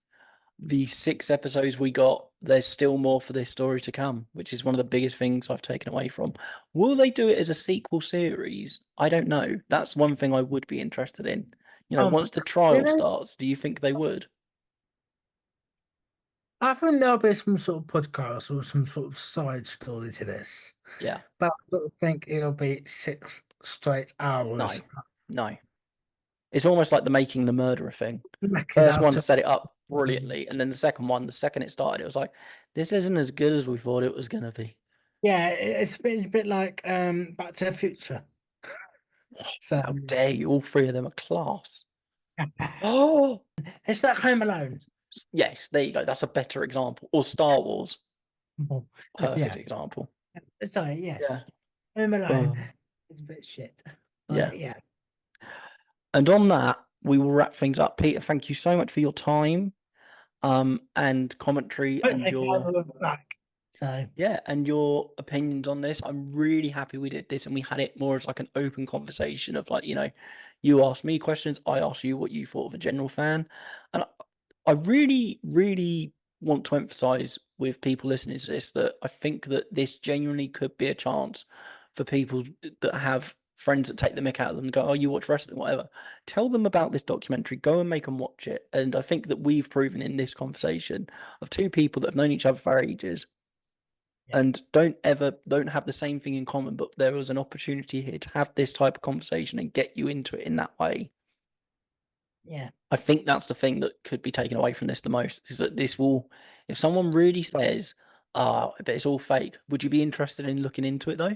Speaker 2: the 6 episodes we got, there's still more for this story to come, which is one of the biggest things I've taken away from. Will they do it as a sequel series? I don't know. That's one thing I would be interested in. Once the
Speaker 1: You
Speaker 2: trial
Speaker 1: know,
Speaker 2: starts, do you think they would?
Speaker 1: I think there'll be some sort of podcast or some sort of side story to this,
Speaker 2: Yeah.
Speaker 1: but I don't think it'll be 6 straight
Speaker 2: No.
Speaker 1: hours.
Speaker 2: No. It's almost like the Making the Murderer thing.
Speaker 1: Make it
Speaker 2: First
Speaker 1: out
Speaker 2: one
Speaker 1: to
Speaker 2: set it up brilliantly, and then the second one, the second it started, it was like, this isn't as good as we thought it was going to be.
Speaker 1: yeah, it's a bit like Back to the Future. So
Speaker 2: How dare you? All 3 of them are class. Oh,
Speaker 1: it's like Home Alone.
Speaker 2: yes, there you go. That's a better example. Or Star Wars. Perfect
Speaker 1: Yeah,
Speaker 2: example.
Speaker 1: sorry, yes.
Speaker 2: Yeah.
Speaker 1: Home Alone.
Speaker 2: Oh,
Speaker 1: It's a bit shit.
Speaker 2: yeah.
Speaker 1: But yeah.
Speaker 2: And on that, we will wrap things up. Peter, thank you so much for your time, and commentary and
Speaker 1: Hopefully
Speaker 2: your
Speaker 1: I'll be back. So
Speaker 2: and your opinions on this. I'm really happy we did this and we had it more as like an open conversation of like, you asked me questions, I asked you what you thought of a general fan. And I really, really want to emphasize with people listening to this that I think that this genuinely could be a chance for people that have friends that take the mick out of them and go, oh, you watch wrestling, whatever. Tell them about this documentary, go and make them watch it. And I think that we've proven in this conversation of 2 people that have known each other for ages
Speaker 1: yeah.
Speaker 2: and don't have the same thing in common, but there was an opportunity here to have this type of conversation and get you into it in that way.
Speaker 1: Yeah.
Speaker 2: I think that's the thing that could be taken away from this the most, is that this will, if someone really says, but it's all fake, would you be interested in looking into it though?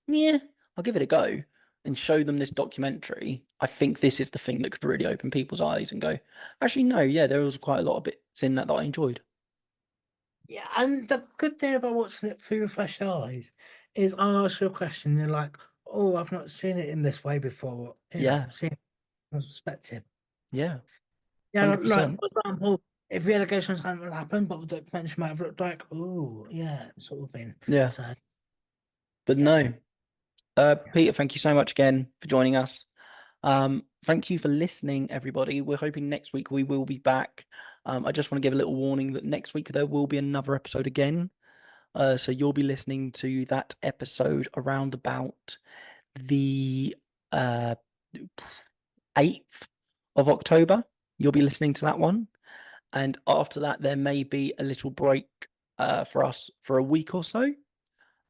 Speaker 2: Yeah, I'll give it a go and show them this documentary. I think this is the thing that could really open people's eyes and go, actually, no, yeah, there was quite a lot of bits in that I enjoyed.
Speaker 1: Yeah, and the good thing about watching it through fresh eyes is I ask you a question, you're like, oh, I've not seen it in this way before.
Speaker 2: Yeah.
Speaker 1: Seeing it from perspective.
Speaker 2: Yeah.
Speaker 1: Yeah, like
Speaker 2: 100%.
Speaker 1: for example, if relegations hadn't happened, but the documentary might have looked like, oh, yeah, sort of thing.
Speaker 2: Yeah.
Speaker 1: So
Speaker 2: But
Speaker 1: yeah.
Speaker 2: no. Peter, thank you so much again for joining us. Thank you for listening, everybody. We're hoping next week we will be back. I just want to give a little warning that next week there will be another episode again. So you'll be listening to that episode around about the 8th of October. You'll be listening to that one. And after that, there may be a little break for us for a week or so.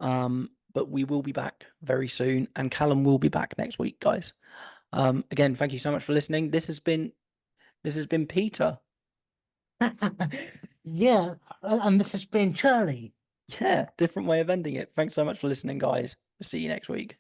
Speaker 2: But we will be back very soon, and Callum will be back next week, guys. Again, thank you so much for listening. This has been Peter.
Speaker 1: Yeah, and this has been Charlie.
Speaker 2: Yeah, different way of ending it. Thanks so much for listening, guys. See you next week.